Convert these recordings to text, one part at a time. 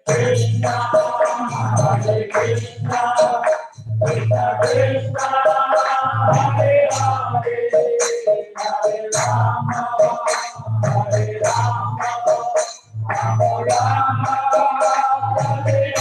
Krishna, Hare Krishna, Krishna Krishna, Hare Hare, Hare Rama, Hare Rama, Rama Rama, Hare Hare.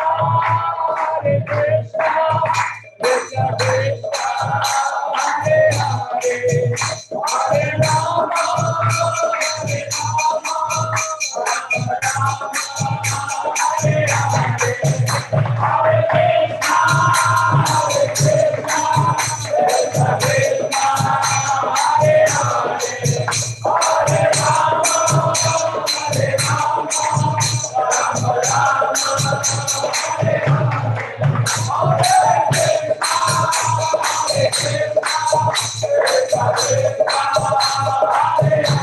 Krishna, Hare Krishna, Krishna Krishna, Hare Hare, Hare Rama, Hare Rama, Rama Rama, Hare Hare, Hare Krishna, Hare Krishna, Krishna Krishna, Hare Hare, Hare Rama, Hare Rama.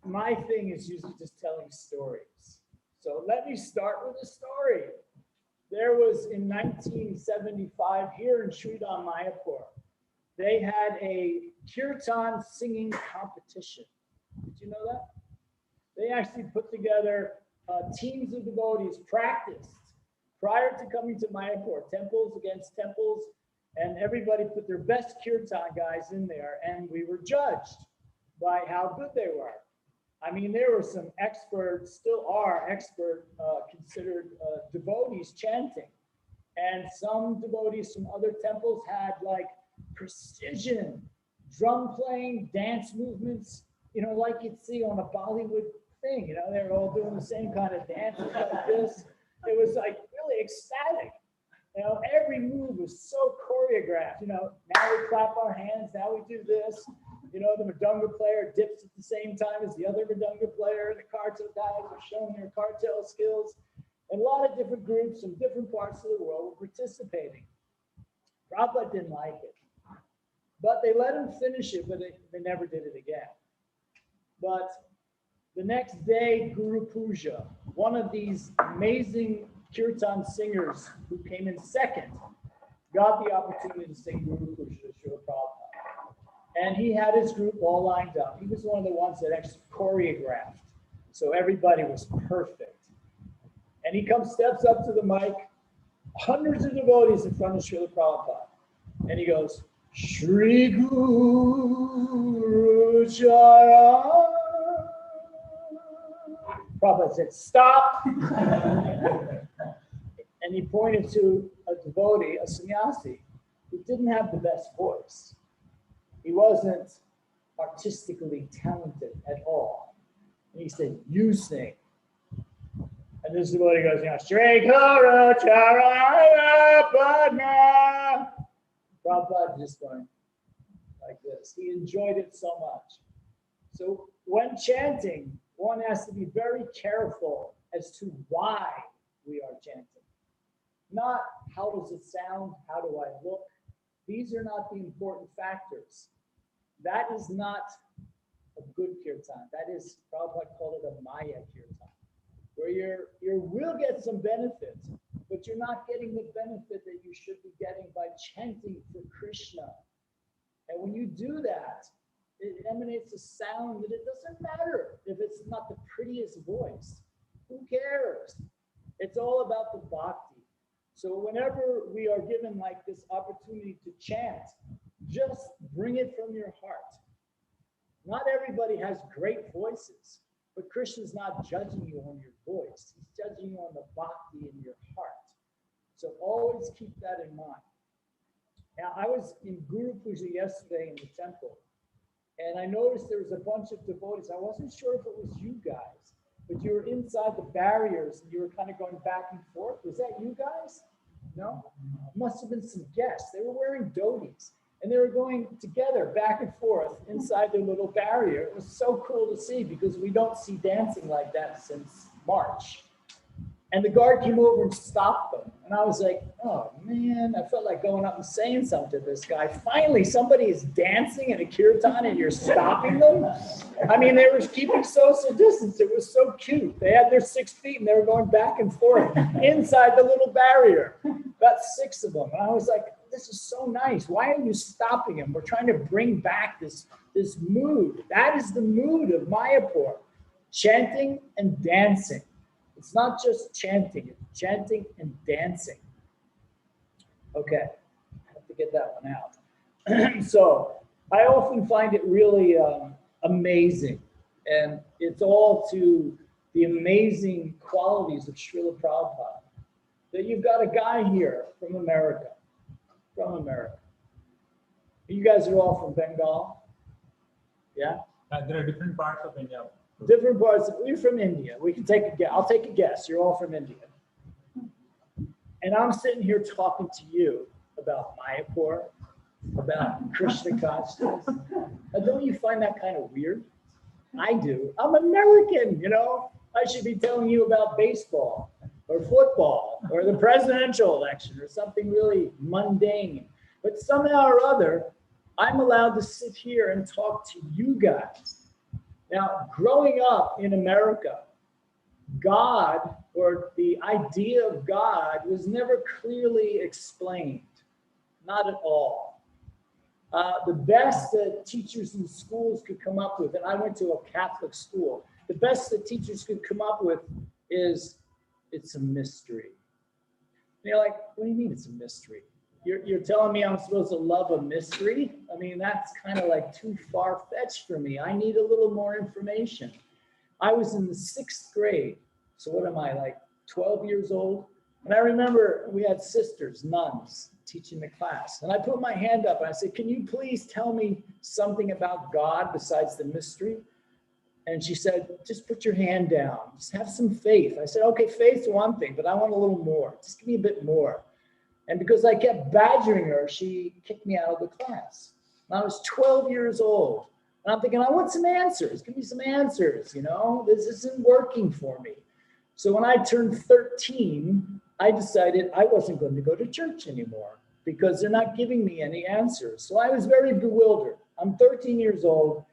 My thing is usually just telling stories. So let me start with a story. There was in 1975 here in Sridham Mayapur, they had a kirtan singing competition. Did you know that? They actually put together teams of devotees, practiced prior to coming to Mayapur, temples against temples, and everybody put their best kirtan guys in there, and we were judged by how good they were. I mean, there were some experts, still are expert, considered devotees chanting. And some devotees from other temples had like precision, drum playing, dance movements, you know, like you'd see on a Bollywood thing, you know, they were all doing the same kind of dances like this. It was like really ecstatic. You know, every move was so choreographed, you know, now we clap our hands, now we do this. You know, the Mridanga player dips at the same time as the other Mridanga player. The cartel guys are showing their cartel skills. And a lot of different groups from different parts of the world were participating. Prabhupada didn't like it. But they let him finish it, but they never did it again. But the next day, Guru Puja, one of these amazing kirtan singers who came in second, got the opportunity to sing Guru Puja to Srila Prabhupada. And he had his group all lined up. He was one of the ones that actually choreographed. So everybody was perfect. And he steps up to the mic, hundreds of devotees in front of Srila Prabhupada. And he goes, Shri Guru Chara Prabhupada said, stop. And he pointed to a devotee, a sannyasi, who didn't have the best voice. He wasn't artistically talented at all. And he said, you sing. And this devotee goes, Shri Guru Charana Padma. Prabhupada just going like this. He enjoyed it so much. So when chanting, one has to be very careful as to why we are chanting. Not how does it sound, how do I look. These are not the important factors. That is not a good kirtan. That is, Prabhupada called it a Maya kirtan, where you will get some benefit, but you're not getting the benefit that you should be getting by chanting for Krishna. And when you do that, it emanates a sound that it doesn't matter if it's not the prettiest voice. Who cares? It's all about the bhakti. So whenever we are given like this opportunity to chant, just bring it from your heart. Not everybody has great voices, but Krishna's not judging you on your voice. He's judging you on the bhakti in your heart. So always keep that in mind. Now, I was in Guru Puja yesterday in the temple, and I noticed there was a bunch of devotees. I wasn't sure if it was you guys, but you were inside the barriers and you were kind of going back and forth. Was that you guys? No? Must have been some guests. They were wearing dhotis and they were going together back and forth inside their little barrier. It was so cool to see because we don't see dancing like that since March. And the guard came over and stopped them. And I was like, oh man, I felt like going up and saying something to this guy. Finally, somebody is dancing in a kirtan and you're stopping them? I mean, they were keeping social distance. It was so cute. They had their 6 feet and they were going back and forth inside the little barrier. About 6 of them. And I was like, this is so nice. Why are you stopping them? We're trying to bring back this mood. That is the mood of Mayapur. Chanting and dancing. It's not just chanting, it's chanting and dancing. Okay, I have to get that one out. So I often find it really amazing, and it's all to the amazing qualities of Srila Prabhupada, that you've got a guy here from America. You guys are all from Bengal? Yeah? There are different parts of India. Different parts. We're from India. We can take a guess. I'll take a guess. You're all from India. And I'm sitting here talking to you about Mayapur, about Krishna consciousness. Don't you find that kind of weird? I do. I'm American, you know. I should be telling you about baseball or football or the presidential election or something really mundane. But somehow or other, I'm allowed to sit here and talk to you guys. Now, growing up in America, God, or the idea of God, was never clearly explained. Not at all. The best that teachers in schools could come up with, and I went to a Catholic school, the best that teachers could come up with is, it's a mystery. And you're like, what do you mean it's a mystery? You're telling me I'm supposed to love a mystery? I mean, that's kind of like too far-fetched for me. I need a little more information. I was in the 6th grade. So what am I, like 12 years old? And I remember we had sisters, nuns, teaching the class. And I put my hand up and I said, can you please tell me something about God besides the mystery? And she said, just put your hand down. Just have some faith. I said, okay, faith's one thing, but I want a little more. Just give me a bit more. And because I kept badgering her, she kicked me out of the class. And I was 12 years old. And I'm thinking, I want some answers. Give me some answers, you know? This isn't working for me. So when I turned 13, I decided I wasn't going to go to church anymore because they're not giving me any answers. So I was very bewildered. I'm 13 years old.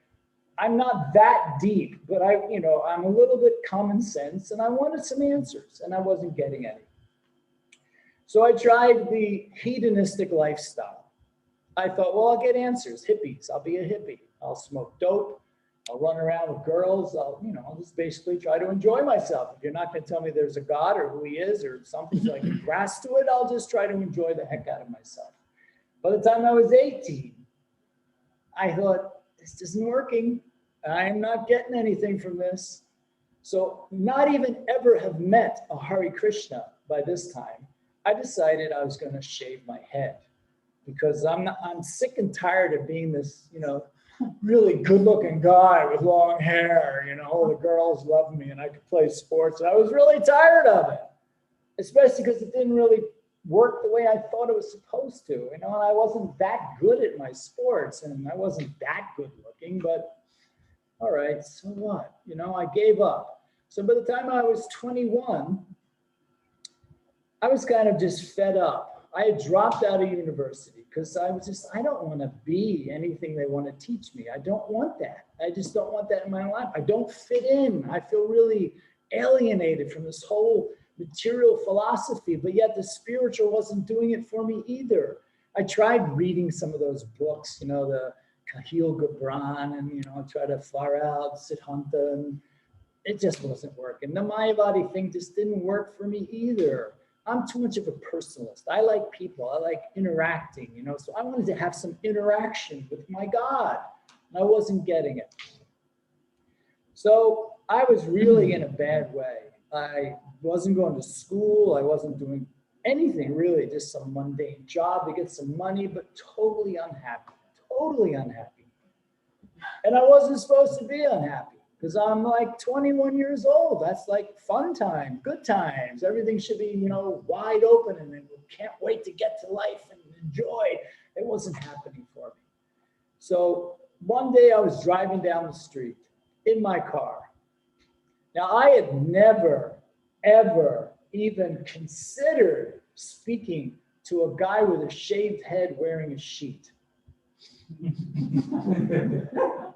I'm not that deep, but I'm a little bit common sense and I wanted some answers and I wasn't getting any. So I tried the hedonistic lifestyle. I thought, well, I'll get answers, hippies. I'll be a hippie. I'll smoke dope. I'll run around with girls. I'll just basically try to enjoy myself. If you're not going to tell me there's a God or who he is or something so I can grasp to it, I'll just try to enjoy the heck out of myself. By the time I was 18, I thought, this isn't working. I'm not getting anything from this. So not even ever have met a Hare Krishna by this time, I decided I was going to shave my head because I'm sick and tired of being this, really good looking guy with long hair. All the girls loved me and I could play sports. And I was really tired of it, especially because it didn't really work the way I thought it was supposed to, and I wasn't that good at my sports and I wasn't that good looking, but all right, so what? I gave up. So by the time I was 21, I was kind of just fed up. I had dropped out of university because I don't want to be anything they want to teach me. I don't want that. I just don't want that in my life. I don't fit in. I feel really alienated from this whole material philosophy, but yet the spiritual wasn't doing it for me either. I tried reading some of those books, the Kahil Gibran, and I tried to far out Siddhanta, and it just wasn't working. The Mayavadi thing just didn't work for me either. I'm too much of a personalist. I like people. I like interacting, so I wanted to have some interaction with my God, and I wasn't getting it. So I was really in a bad way. I wasn't going to school. I wasn't doing anything really, just some mundane job to get some money, but totally unhappy. And I wasn't supposed to be unhappy because I'm like 21 years old. That's like fun time, good times. Everything should be, wide open and we can't wait to get to life and enjoy. It wasn't happening for me. So one day I was driving down the street in my car. Now I had never, ever even considered speaking to a guy with a shaved head wearing a sheet.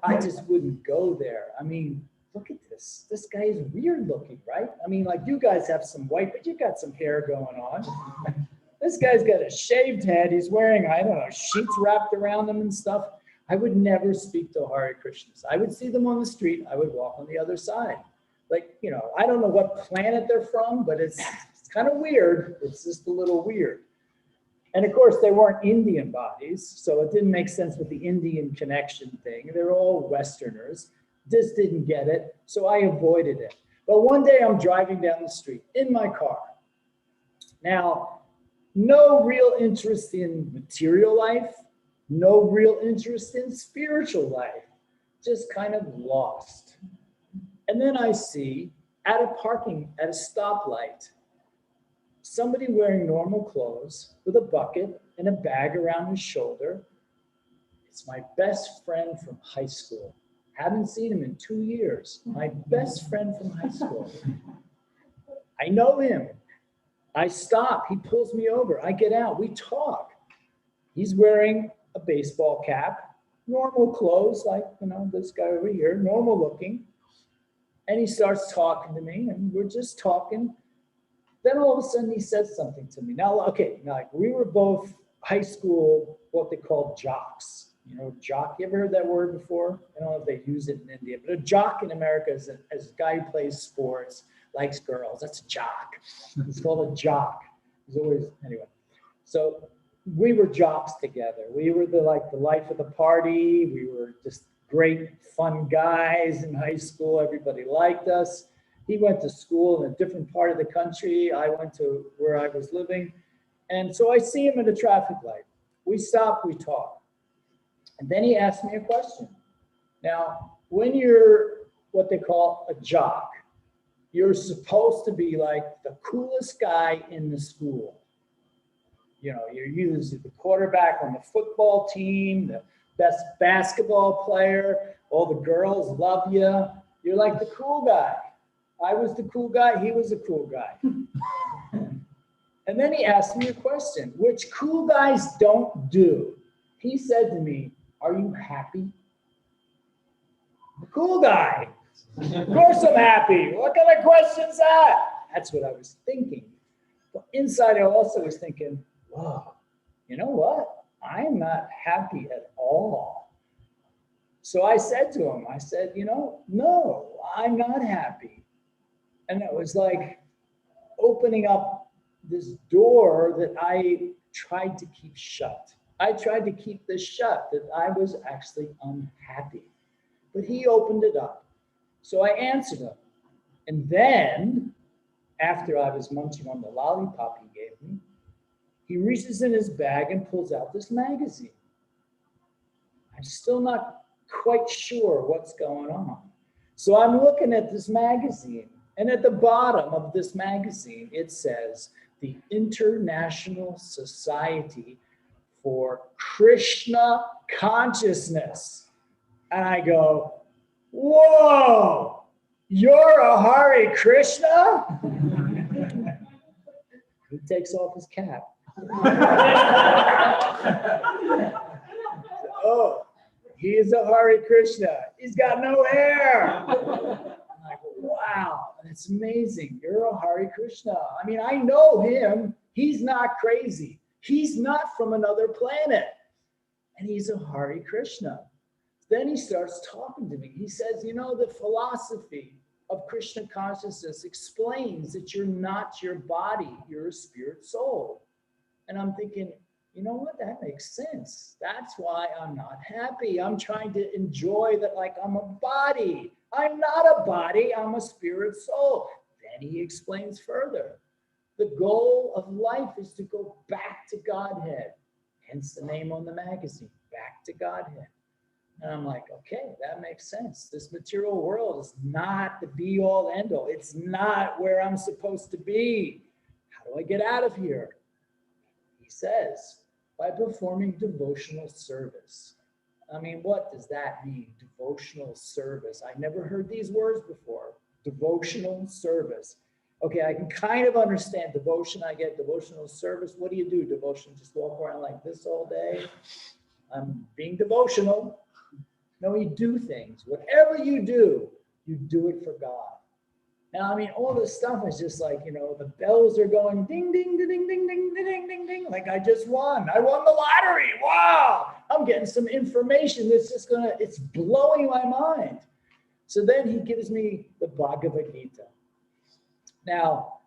I just wouldn't go there. I mean, look at this. This guy is weird looking, right? I mean, like you guys have some white, but you got some hair going on. This guy's got a shaved head. He's wearing, I don't know, sheets wrapped around him and stuff. I would never speak to Hare Krishnas. I would see them on the street. I would walk on the other side. Like, I don't know what planet they're from, but it's kind of weird. It's just a little weird. And of course, they weren't Indian bodies, so it didn't make sense with the Indian connection thing. They're all Westerners. Just didn't get it, so I avoided it. But one day I'm driving down the street in my car. Now, no real interest in material life, no real interest in spiritual life, just kind of lost. And then I see at a stoplight, somebody wearing normal clothes with a bucket and a bag around his shoulder. It's my best friend from high school. Haven't seen him in 2 years. My best friend from high school. I know him. I stop. He pulls me over. I get out. We talk. He's wearing a baseball cap, normal clothes, like, this guy over here, normal looking. And he starts talking to me, and we're just talking. Then all of a sudden he says something to me. Now, we were both high school, what they call jocks. Jock, you ever heard that word before? I don't know if they use it in India, but a jock in America is a guy who plays sports, likes girls. That's a jock. It's called a jock. Anyway. So we were jocks together. We were the life of the party. We were just great, fun guys in high school. Everybody liked us. He went to school in a different part of the country. I went to where I was living. And so I see him at a traffic light. We stop, we talk. And then he asked me a question. Now, when you're what they call a jock, you're supposed to be like the coolest guy in the school. You're usually the quarterback on the football team, the best basketball player. All the girls love you. You're like the cool guy. I was the cool guy. He was the cool guy. And then he asked me a question, which cool guys don't do. He said to me, "Are you happy?" The cool guy. Of course I'm happy. What kind of question is that? That's what I was thinking. But inside I also was thinking, wow, you know what? I'm not happy at all. So I said to him, no, I'm not happy. And it was like opening up this door that I tried to keep shut. I tried to keep this shut, that I was actually unhappy. But he opened it up. So I answered him. And then, after I was munching on the lollipop he gave me, he reaches in his bag and pulls out this magazine. I'm still not quite sure what's going on. So I'm looking at this magazine, and at the bottom of this magazine, it says, the International Society for Krishna Consciousness. And I go, whoa, you're a Hare Krishna? He takes off his cap. Oh, he is a Hare Krishna. He's got no hair. I'm like, wow, that's amazing. You're a Hare Krishna. I mean, I know him. He's not crazy. He's not from another planet. And he's a Hare Krishna. Then he starts talking to me. He says, you know, the philosophy of Krishna consciousness explains that you're not your body, you're a spirit soul. And I'm thinking, you know what, that makes sense. That's why I'm not happy. I'm trying to enjoy that like I'm a body. I'm not a body, I'm a spirit soul. Then he explains further. The goal of life is to go back to Godhead. Hence the name on the magazine, Back to Godhead. And I'm like, okay, that makes sense. This material world is not the be all end all. It's not where I'm supposed to be. How do I get out of here? He says, by performing devotional service. I mean, what does that mean? Devotional service. I never heard these words before. Devotional service. Okay, I can kind of understand devotion. I get devotional service. What do you do? Devotion, just walk around like this all day. I'm being devotional. No, you do things. Whatever you do it for God. Now, I mean, all this stuff is just like, you know, the bells are going ding, ding, ding, ding, ding, ding, ding, ding, ding. Like I just won. I won the lottery. Wow. I'm getting some information that's just it's blowing my mind. So then he gives me the Bhagavad Gita. Now,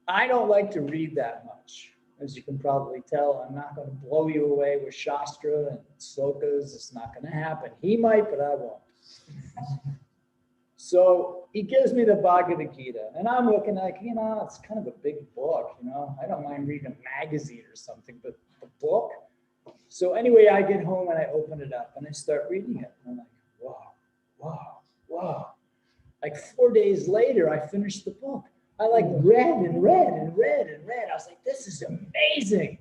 I don't like to read that much. As you can probably tell, I'm not going to blow you away with Shastra and slokas. It's not going to happen. He might, but I won't. So he gives me the Bhagavad Gita, and I'm looking like, you know, it's kind of a big book, you know. I don't mind reading a magazine or something, but the book. So anyway, I get home and I open it up and I start reading it. And I'm like, wow, wow, wow. Like 4 days later, I finished the book. I like read and read and read and read. I was like, this is amazing.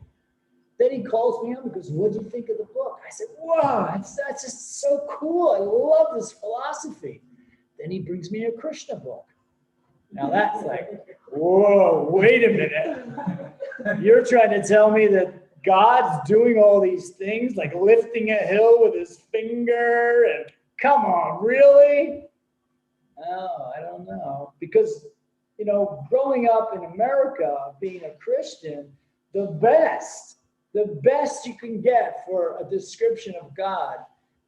Then he calls me up and goes, what do you think of the book? I said, wow, that's just so cool. I love this philosophy. Then he brings me a Krishna book. Now that's like, whoa, wait a minute. You're trying to tell me that God's doing all these things, like lifting a hill with his finger, and come on, really? Oh, I don't know. Because, you know, growing up in America, being a Christian, the best you can get for a description of God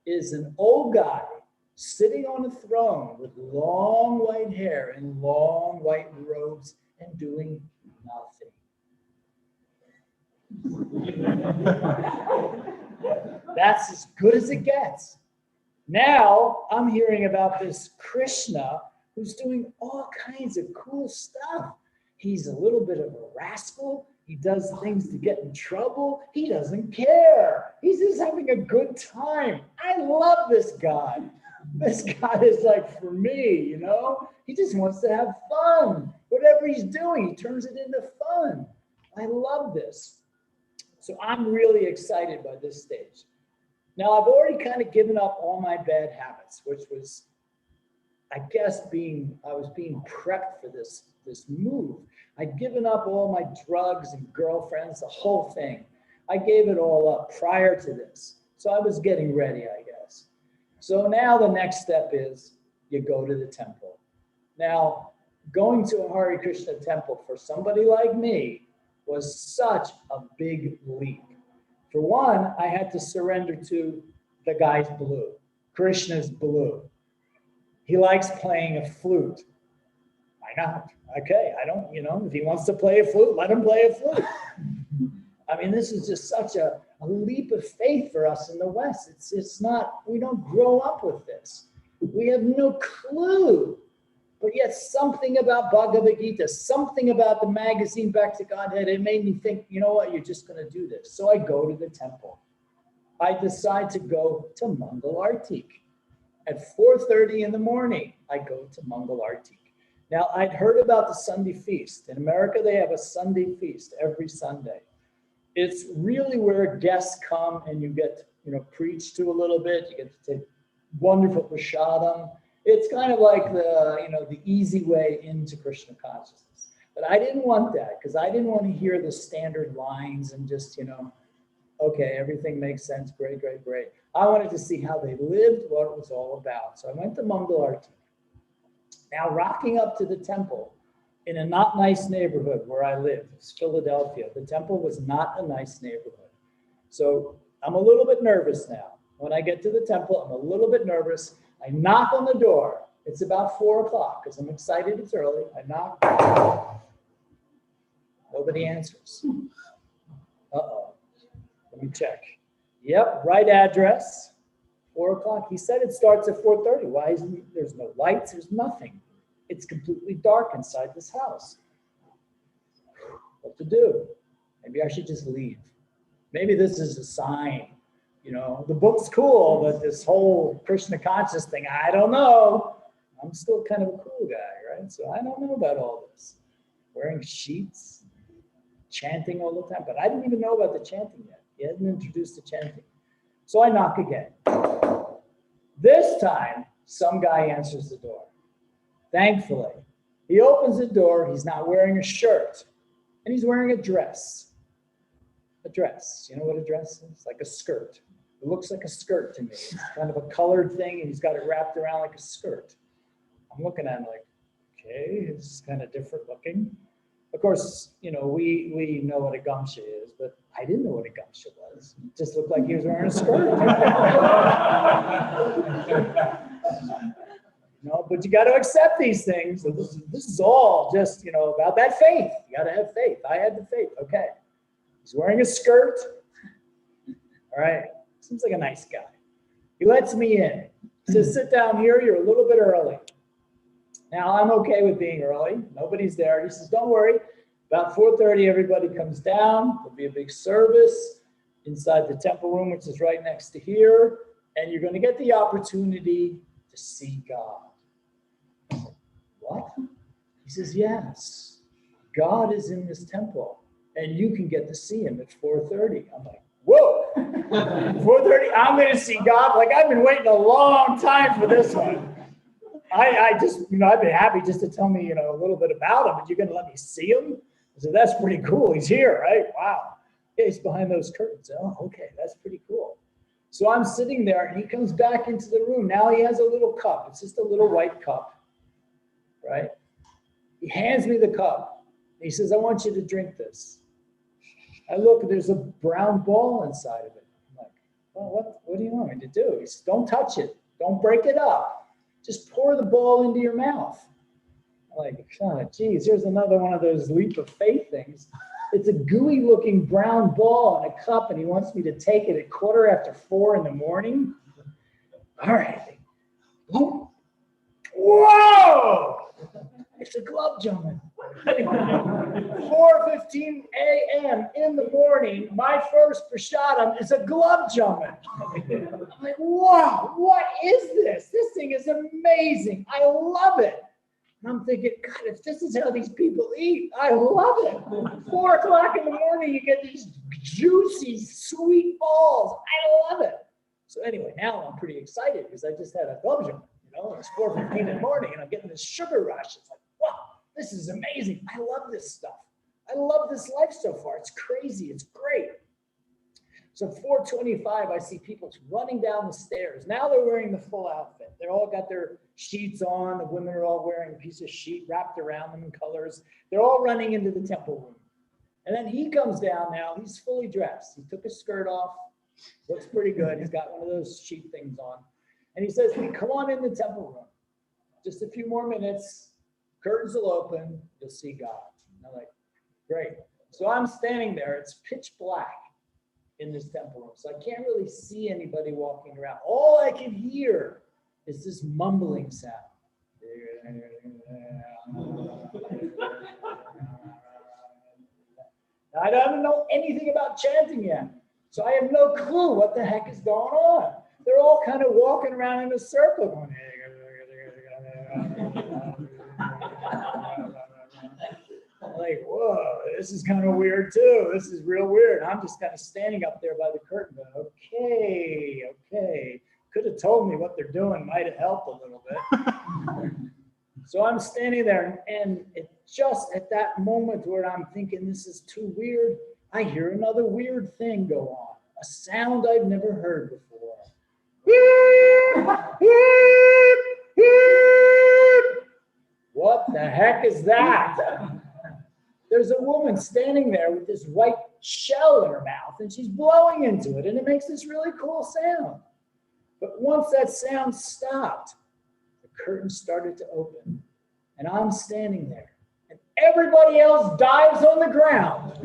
is an old guy sitting on a throne with long white hair and long white robes and doing nothing. That's as good as it gets. Now I'm hearing about this Krishna who's doing all kinds of cool stuff. He's a little bit of a rascal. He does things to get in trouble. He doesn't care. He's just having a good time. I love this God. This guy is like for me, you know? He just wants to have fun. Whatever he's doing, he turns it into fun. I love this. So I'm really excited by this stage. Now, I've already kind of given up all my bad habits, which was, I guess, I was being prepped for this move. I'd given up all my drugs and girlfriends, the whole thing. I gave it all up prior to this. So I was getting ready, I guess. So now the next step is you go to the temple. Now, going to a Hare Krishna temple for somebody like me was such a big leap. For one, I had to surrender to the guy's blue. Krishna's blue. He likes playing a flute. Why not? Okay, I don't, if he wants to play a flute, let him play a flute. I mean, this is just such a leap of faith for us in the West. It's not, we don't grow up with this. We have no clue. But yet something about Bhagavad Gita, something about the magazine Back to Godhead, it made me think, you know what, you're just going to do this. So I go to the temple. I decide to go to Mangal Artik. At 4:30 in the morning, I go to Mangal Artik. Now, I'd heard about the Sunday feast. In America, they have a Sunday feast every Sunday. It's really where guests come and you get, preached to a little bit. You get to take wonderful prasadam. It's kind of like the easy way into Krishna consciousness. But I didn't want that because I didn't want to hear the standard lines and just, okay, everything makes sense. Great, great, great. I wanted to see how they lived, what it was all about. So I went to Mangal Artik. Now, rocking up to the temple in a not nice neighborhood where I live, it's Philadelphia. The temple was not a nice neighborhood. So I'm a little bit nervous now. When I get to the temple, I'm a little bit nervous. I knock on the door. It's about 4 o'clock because I'm excited it's early. I knock. Nobody answers. Uh-oh. Let me check. Yep, right address. 4 o'clock. He said it starts at 4:30. Why isn't there's no lights? There's nothing. It's completely dark inside this house. What to do? Maybe I should just leave. Maybe this is a sign. The book's cool, but this whole Krishna conscious thing, I don't know. I'm still kind of a cool guy, right? So I don't know about all this. Wearing sheets, chanting all the time. But I didn't even know about the chanting yet. He hadn't introduced the chanting. So I knock again. This time, some guy answers the door. Thankfully, he opens the door. He's not wearing a shirt, and he's wearing a dress. A dress. You know what a dress is? Like a skirt. It looks like a skirt to me. It's kind of a colored thing, and he's got it wrapped around like a skirt. I'm looking at him like, okay, it's kind of different looking. Of course, we know what a gamsha is, but I didn't know what a gamsha was. It just looked like he was wearing a skirt. But you got to accept these things. So this is all just, about that faith. You got to have faith. I had the faith. Okay. He's wearing a skirt. All right. Seems like a nice guy. He lets me in. He says, sit down here. You're a little bit early. Now, I'm okay with being early. Nobody's there. He says, don't worry. About 4:30, everybody comes down. There'll be a big service inside the temple room, which is right next to here. And you're going to get the opportunity to see God. I said, what? He says, yes. God is in this temple. And you can get to see him at 4:30. I'm like, whoa. 4:30, I'm going to see God. Like, I've been waiting a long time for this one. I just, I've been happy just to tell me, a little bit about him, but you're going to let me see him? I said, that's pretty cool. He's here, right? Wow. Yeah, he's behind those curtains. Oh, okay. That's pretty cool. So I'm sitting there and he comes back into the room. Now he has a little cup. It's just a little white cup, right? He hands me the cup. He says, I want you to drink this. I look, there's a brown ball inside of it. I'm like, well, what do you want me to do? He says, don't touch it. Don't break it up. Just pour the ball into your mouth. I'm like, oh, geez, here's another one of those leap of faith things. It's a gooey looking brown ball in a cup and he wants me to take it at 4:15 in the morning. All right. Whoa! It's a glove jumping. 4:15 a.m. in the morning, my first prasadam is a glove jumping. I'm like, wow, what is this? This thing is amazing. I love it. And I'm thinking, God, if this is how these people eat, I love it. 4 o'clock in the morning, you get these juicy, sweet balls. I love it. So anyway, now I'm pretty excited because I just had a glove jump. It's 4:15 in the morning and I'm getting this sugar rush. It's like, wow, this is amazing. I love this stuff. I love this life so far. It's crazy. It's great. So 4:25, I see people running down the stairs. Now they're wearing the full outfit. They're all got their sheets on. The women are all wearing a piece of sheet wrapped around them in colors. They're all running into the temple room. And then he comes down now. He's fully dressed. He took his skirt off. Looks pretty good. He's got one of those sheet things on. And he says, hey, come on in the temple room. Just a few more minutes. Curtains will open. You'll see God. And I'm like, great. So I'm standing there. It's pitch black in this temple room. So I can't really see anybody walking around. All I can hear is this mumbling sound. I don't know anything about chanting yet. So I have no clue what the heck is going on. They're all kind of walking around in a circle going, like, whoa, this is kind of weird too. This is real weird. I'm just kind of standing up there by the curtain going, okay. Could have told me what they're doing, might have helped a little bit. So I'm standing there, and it just at that moment where I'm thinking this is too weird, I hear another weird thing go on, a sound I've never heard before. What the heck is that? There's a woman standing there with this white shell in her mouth, and she's blowing into it, and it makes this really cool sound. But once that sound stopped, the curtain started to open, and I'm standing there, and everybody else dives on the ground.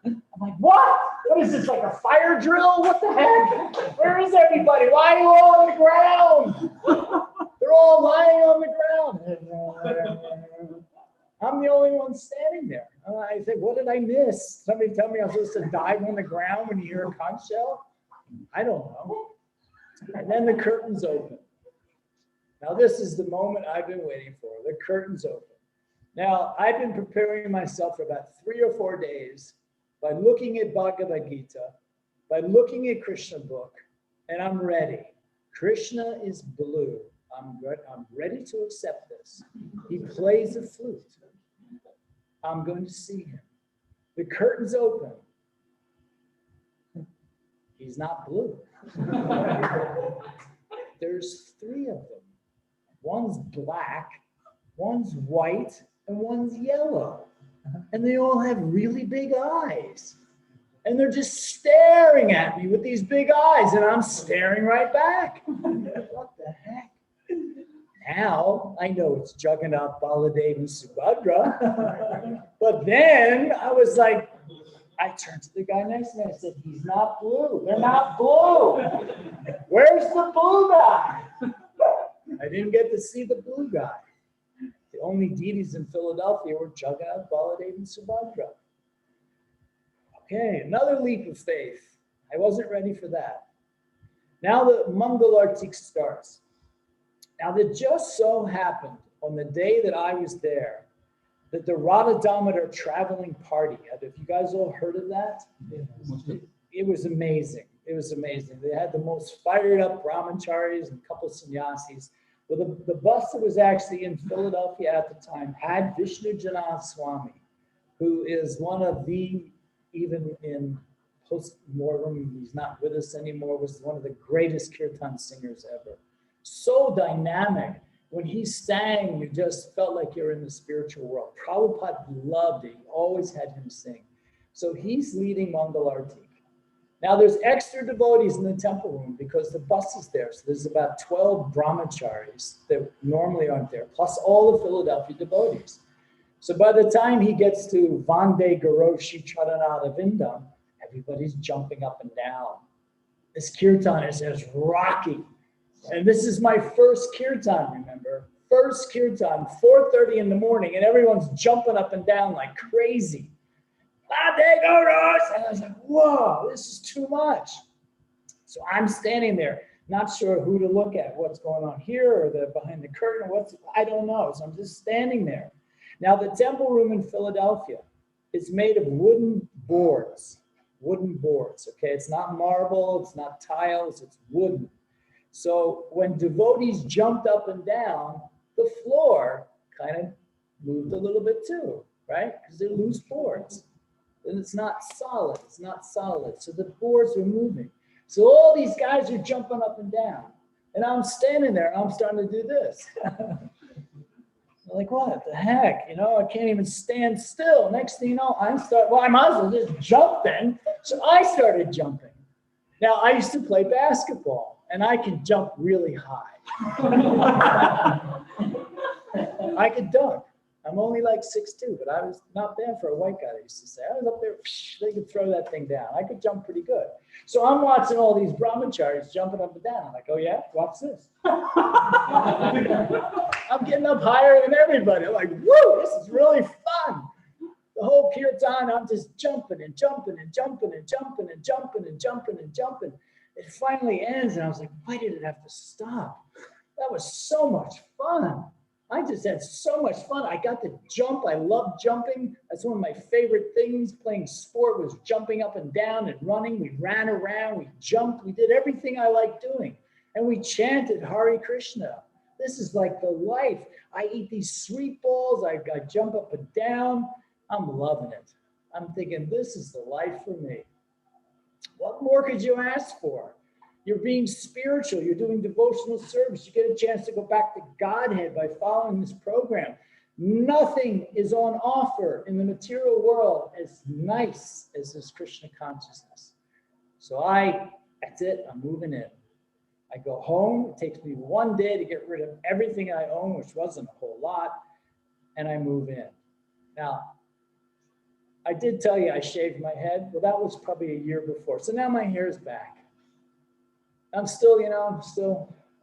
I'm like, what? What is this, like a fire drill? What the heck? Where is everybody? Why are you all on the ground? They're all lying on the ground. I'm the only one standing there. I said, what did I miss? Somebody tell me I'm supposed to dive on the ground when you hear a conch shell? I don't know. And then the curtains open. Now this is the moment I've been waiting for. The curtains open. Now I've been preparing myself for about 3 or 4 days by looking at Bhagavad Gita, by looking at Krishna book, and I'm ready. Krishna is blue. I'm ready to accept this. He plays a flute. I'm going to see him. The curtains open. He's not blue. There's 3 of them. One's black, one's white, and one's yellow. And they all have really big eyes. And they're just staring at me with these big eyes, and I'm staring right back. What the heck? Now I know it's Jivanath, Baladev, and Subhadra. But then I was like, I turned to the guy next to me. I said, he's not blue. They're not blue. Where's the blue guy? I didn't get to see the blue guy. The only deities in Philadelphia were Jivanath, Baladev, and Subhadra. Okay, another leap of faith. I wasn't ready for that. Now the Mangal Artik starts. Now that just so happened on the day that I was there, that the Radha Damodar traveling party, have you guys all heard of that? It was amazing. It was amazing. They had the most fired up brahmacharis and a couple sannyasis. Well, the bus that was actually in Philadelphia at the time had Vishnu Janath Swami, who is one of the, even in post-mortem, he's not with us anymore, was one of the greatest kirtan singers ever. So dynamic. When he sang, you just felt like you're in the spiritual world. Prabhupada loved it. He always had him sing. So he's leading Mangal Artik. Now there's extra devotees in the temple room because the bus is there. So there's about 12 brahmacharis that normally aren't there, plus all the Philadelphia devotees. So by the time he gets to Vande Garoshi Charanada Vindam, everybody's jumping up and down. This kirtan is just rocking. And this is my first kirtan, remember? First kirtan, 4:30 in the morning, and everyone's jumping up and down like crazy. And I was like, whoa, this is too much. So I'm standing there, not sure who to look at, what's going on here or behind the curtain, I don't know. So I'm just standing there. Now the temple room in Philadelphia is made of wooden boards, okay? It's not marble, it's not tiles, it's wooden. So when devotees jumped up and down, the floor kind of moved a little bit too, right? Because they're loose boards. And it's not solid, So the boards are moving. So all these guys are jumping up and down. And I'm standing there, and I'm starting to do this. Like, what the heck? You know, I can't even stand still. Next thing you know, I might as well just jump then. So I started jumping. Now, I used to play basketball, and I can jump really high. I could dunk. I'm only like 6'2", but I was not bad for a white guy, they used to say. I was up there, they could throw that thing down. I could jump pretty good. So I'm watching all these brahmacharis jumping up and down. I'm like, oh yeah, watch this. I'm getting up higher than everybody. I'm like, woo, this is really fun. The whole kirtan, I'm just jumping and jumping and jumping and jumping and jumping and jumping and jumping. It finally ends, and I was like, why did it have to stop? That was so much fun. I just had so much fun. I got to jump. I love jumping. That's one of my favorite things. Playing sport was jumping up and down and running. We ran around, we jumped, we did everything I like doing. And we chanted Hare Krishna. This is like the life. I eat these sweet balls. I jump up and down. I'm loving it. I'm thinking, this is the life for me. What more could you ask for? You're being spiritual. You're doing devotional service. You get a chance to go back to Godhead by following this program. Nothing is on offer in the material world as nice as this Krishna consciousness. So that's it. I'm moving in. I go home. It takes me one day to get rid of everything I own, which wasn't a whole lot, and I move in. Now, I did tell you I shaved my head. Well, that was probably a year before. So now my hair is back. I'm still,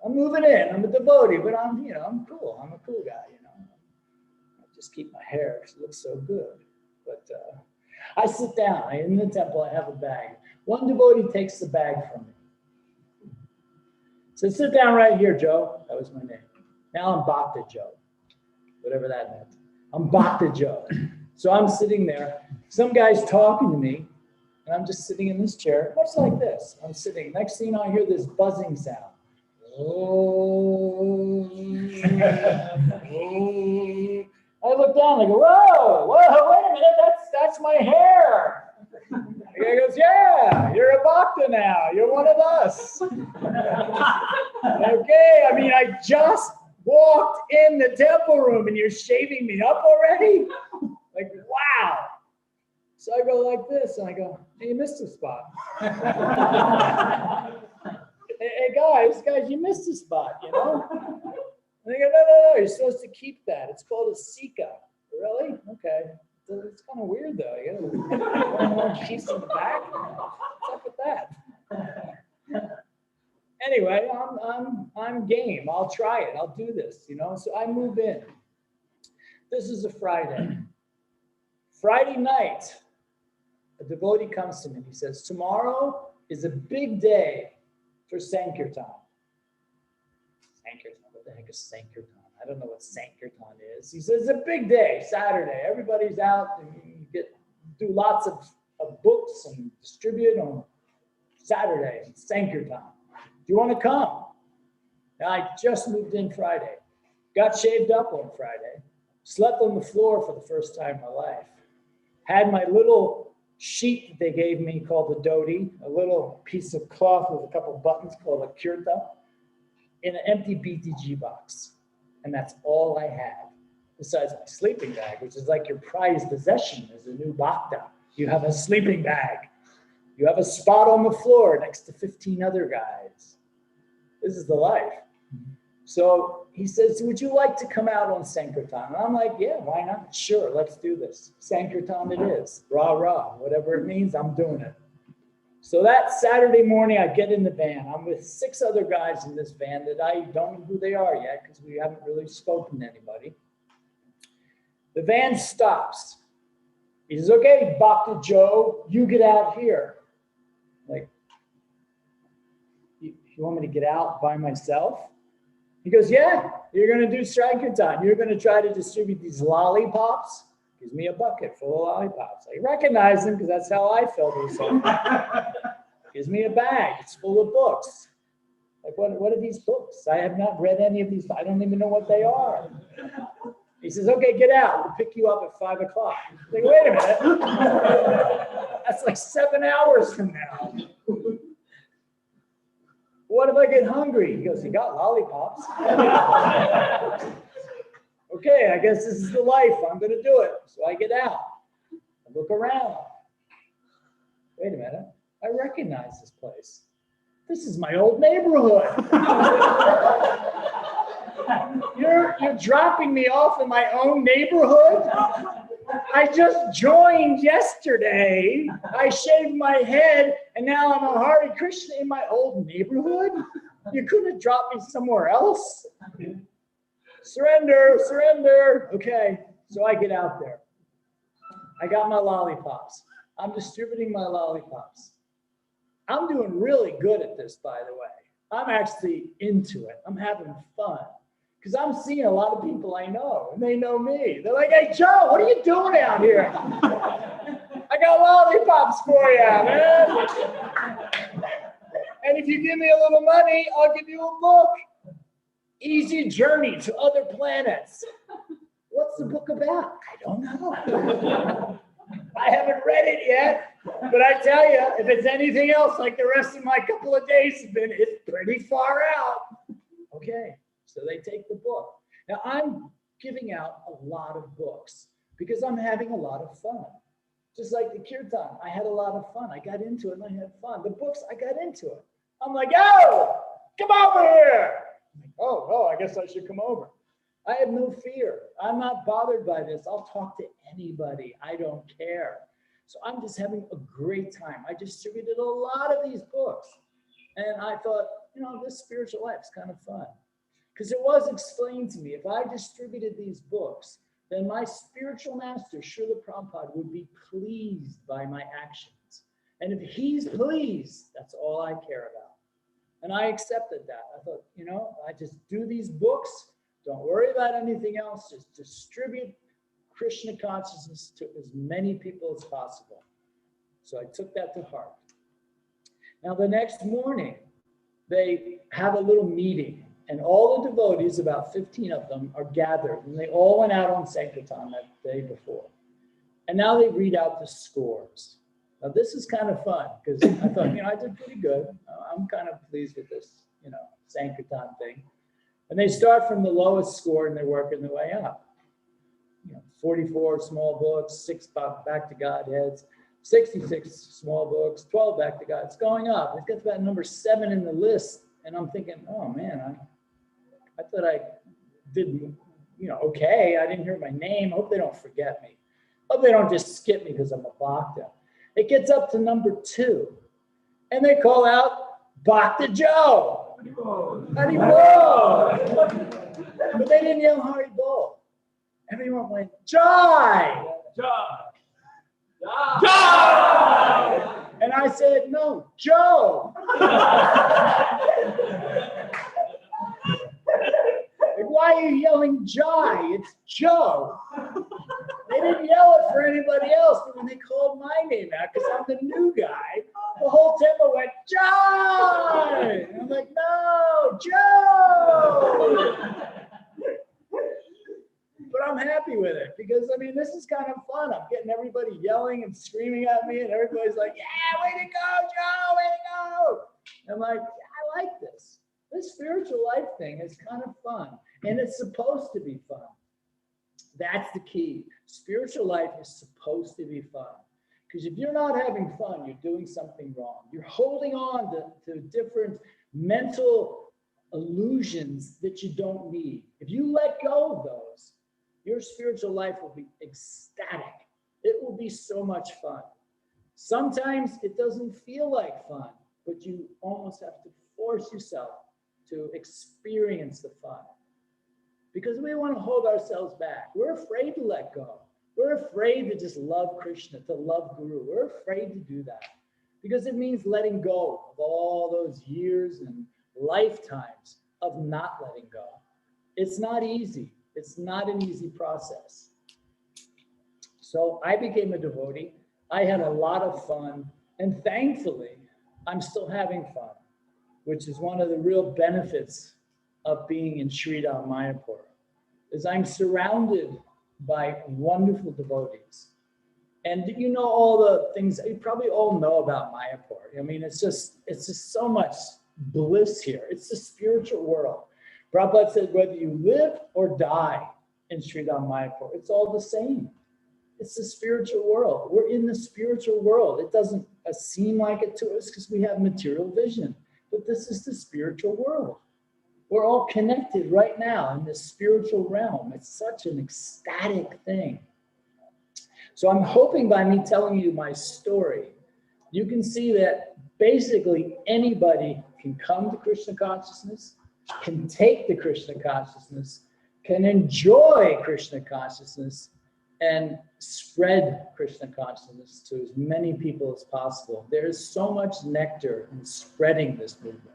I'm moving in. I'm a devotee, but I'm cool. I'm a cool guy, I just keep my hair because it looks so good. But I sit down. In the temple, I have a bag. One devotee takes the bag from me. So sit down right here, Joe. That was my name. Now I'm Bhakta Joe, whatever that meant. I'm Bhakta Joe. So I'm sitting there. Some guy's talking to me. And I'm just sitting in this chair, much like this. I'm sitting. Next thing I hear this buzzing sound. Oh. I look down. I go, whoa, wait a minute. That's my hair. The guy goes, yeah, you're a bhakta now. You're one of us. Okay, I just walked in the temple room and you're shaving me up already? Like, wow. So I go like this, and I go, hey, you missed a spot. hey, guys, you missed a spot, And they go, no, you're supposed to keep that. It's called a sika. Really? Okay. It's kind of weird, though. You got one piece in the back. What's up with that? Anyway, I'm game. I'll try it. I'll do this, So I move in. This is a Friday. Friday night, a devotee comes to me and he says, tomorrow is a big day for Sankirtan. Sankirtan, what the heck is Sankirtan? I don't know what Sankirtan is. He says, it's a big day, Saturday. Everybody's out and you do lots of books and distribute on Saturday, Sankirtan. Do you want to come? Now, I just moved in Friday, got shaved up on Friday, slept on the floor for the first time in my life, had my little sheet that they gave me called the dhoti, a little piece of cloth with a couple buttons called a kirta, in an empty BTG box. And that's all I had, besides my sleeping bag, which is like your prized possession as a new bhakta. You have a sleeping bag. You have a spot on the floor next to 15 other guys. This is the life. So he says, would you like to come out on Sankirtan? And I'm like, yeah, why not? Sure, let's do this. Sankirtan it is. Rah, rah. Whatever it means, I'm doing it. So that Saturday morning, I get in the van. I'm with 6 other guys in this van that I don't know who they are yet because we haven't really spoken to anybody. The van stops. He says, okay, Bhakta Joe, you get out here. Like, you want me to get out by myself? He goes, yeah, you're going to do Sankirtan. You're going to try to distribute these lollipops. Gives me a bucket full of lollipops. I recognize them because that's how I felt. Gives me a bag. It's full of books. Like, what are these books? I have not read any of these. I don't even know what they are. He says, okay, get out. We'll pick you up at 5 o'clock. Like, wait a minute. That's like 7 hours from now. What if I get hungry? He goes, you got lollipops. Okay, I guess this is the life. I'm going to do it. So I get out. I look around. Wait a minute. I recognize this place. This is my old neighborhood. You're dropping me off in my own neighborhood? I just joined yesterday. I shaved my head and now I'm a Hare Krishna in my old neighborhood? You couldn't have dropped me somewhere else? Surrender, surrender. Okay, so I get out there. I got my lollipops. I'm distributing my lollipops. I'm doing really good at this, by the way. I'm actually into it. I'm having fun. Because I'm seeing a lot of people I know, and they know me. They're like, hey, Joe, what are you doing out here? I got lollipops for you, man. And if you give me a little money, I'll give you a book. Easy Journey to Other Planets. What's the book about? I don't know. I haven't read it yet, but I tell you, if it's anything else like the rest of my couple of days have been, it's pretty far out. Okay, so they take the book. Now I'm giving out a lot of books because I'm having a lot of fun. Just like the kirtan, I had a lot of fun. I got into it and I had fun. The books, I got into it. I'm like, yo, come over here. I'm like, oh, I guess I should come over. I have no fear. I'm not bothered by this. I'll talk to anybody. I don't care. So I'm just having a great time. I distributed a lot of these books. And I thought, this spiritual life is kind of fun. Because it was explained to me, if I distributed these books, then my spiritual master, Srila Prabhupada, would be pleased by my actions. And if he's pleased, that's all I care about. And I accepted that. I thought, I just do these books. Don't worry about anything else. Just distribute Krishna consciousness to as many people as possible. So I took that to heart. Now, the next morning, they have a little meeting, and all the devotees, about 15 of them, are gathered, and they all went out on Sankirtan that day before. And now they read out the scores. Now, this is kind of fun, because I thought, I did pretty good. I'm kind of pleased with this, Sankirtan thing. And they start from the lowest score and they're working their way up. 44 small books, 6 back to Godheads, 66 small books, 12 back to God. It's going up. It gets about number 7 in the list. And I'm thinking, oh man, I thought I did, okay. I didn't hear my name. I hope they don't forget me. I hope they don't just skip me because I'm a Bhakta. It gets up to number 2. And they call out Bhakta Joe. Haribol. But they didn't yell Haribol. Everyone went, Jai! Jai! Jai! And I said, no, Joe. Like, why are you yelling Jai? It's Joe. They didn't yell it for anybody else, but when they called my name out, because I'm the new guy, the whole temple went, Jai! And I'm like, no, Joe! But I'm happy with it because, this is kind of fun. I'm getting everybody yelling and screaming at me, and everybody's like, yeah, way to go, Joe, way to go. And I'm like, yeah, I like this. This spiritual life thing is kind of fun, and it's supposed to be fun. That's the key. Spiritual life is supposed to be fun. Because if you're not having fun, you're doing something wrong. You're holding on to different mental illusions that you don't need. If you let go of those, your spiritual life will be ecstatic. It will be so much fun. Sometimes it doesn't feel like fun, but you almost have to force yourself to experience the fun. Because we want to hold ourselves back. We're afraid to let go. We're afraid to just love Krishna, to love Guru. We're afraid to do that because it means letting go of all those years and lifetimes of not letting go. It's not easy. It's not an easy process. So I became a devotee. I had a lot of fun. And thankfully, I'm still having fun, which is one of the real benefits of being in Sridham Mayapur, is I'm surrounded by wonderful devotees. And all the things, you probably all know about Mayapur. It's just so much bliss here. It's the spiritual world. Prabhupada said, whether you live or die in Sridham Mayapur, it's all the same. It's the spiritual world. We're in the spiritual world. It doesn't seem like it to us because we have material vision, but this is the spiritual world. We're all connected right now in this spiritual realm. It's such an ecstatic thing. So I'm hoping by me telling you my story, you can see that basically anybody can come to Krishna consciousness, can take the Krishna consciousness, can enjoy Krishna consciousness, and spread Krishna consciousness to as many people as possible. There is so much nectar in spreading this movement.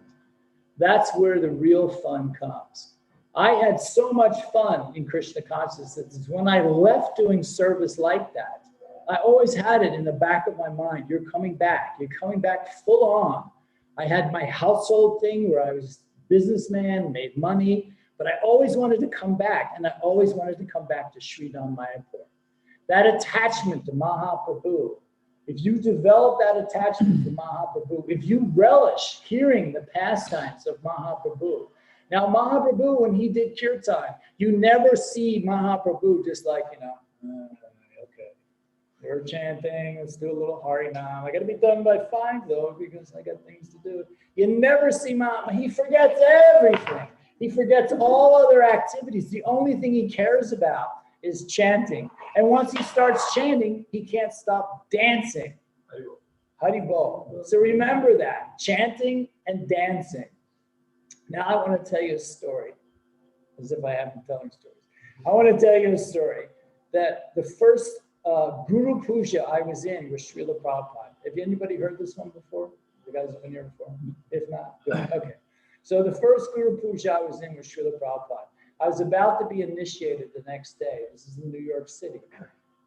That's where the real fun comes. I had so much fun in Krishna consciousness. When I left doing service like that, I always had it in the back of my mind. You're coming back. You're coming back full on. I had my household thing where I was a businessman, made money, but I always wanted to come back, and I always wanted to come back to Sridham Mayapur. That attachment to Mahaprabhu, if you develop that attachment to Mahaprabhu, if you relish hearing the pastimes of Mahaprabhu. Now, Mahaprabhu, when he did kirtan, you never see Mahaprabhu just like, okay, we're chanting, let's do a little Harinam. I got to be done by 5 though, because I got things to do. You never see Mahaprabhu. He forgets everything. He forgets all other activities. The only thing he cares about is chanting. And once he starts chanting, he can't stop dancing. Haribol. So remember that, chanting and dancing. Now I want to tell you a story, as if I haven't been telling stories. I want to tell you a story that the first Guru Puja I was in was Srila Prabhupada. Have anybody heard this one before? You guys have been here before? If not, good. Okay. So the first Guru Puja I was in was Srila Prabhupada. I was about to be initiated the next day. This is in New York City.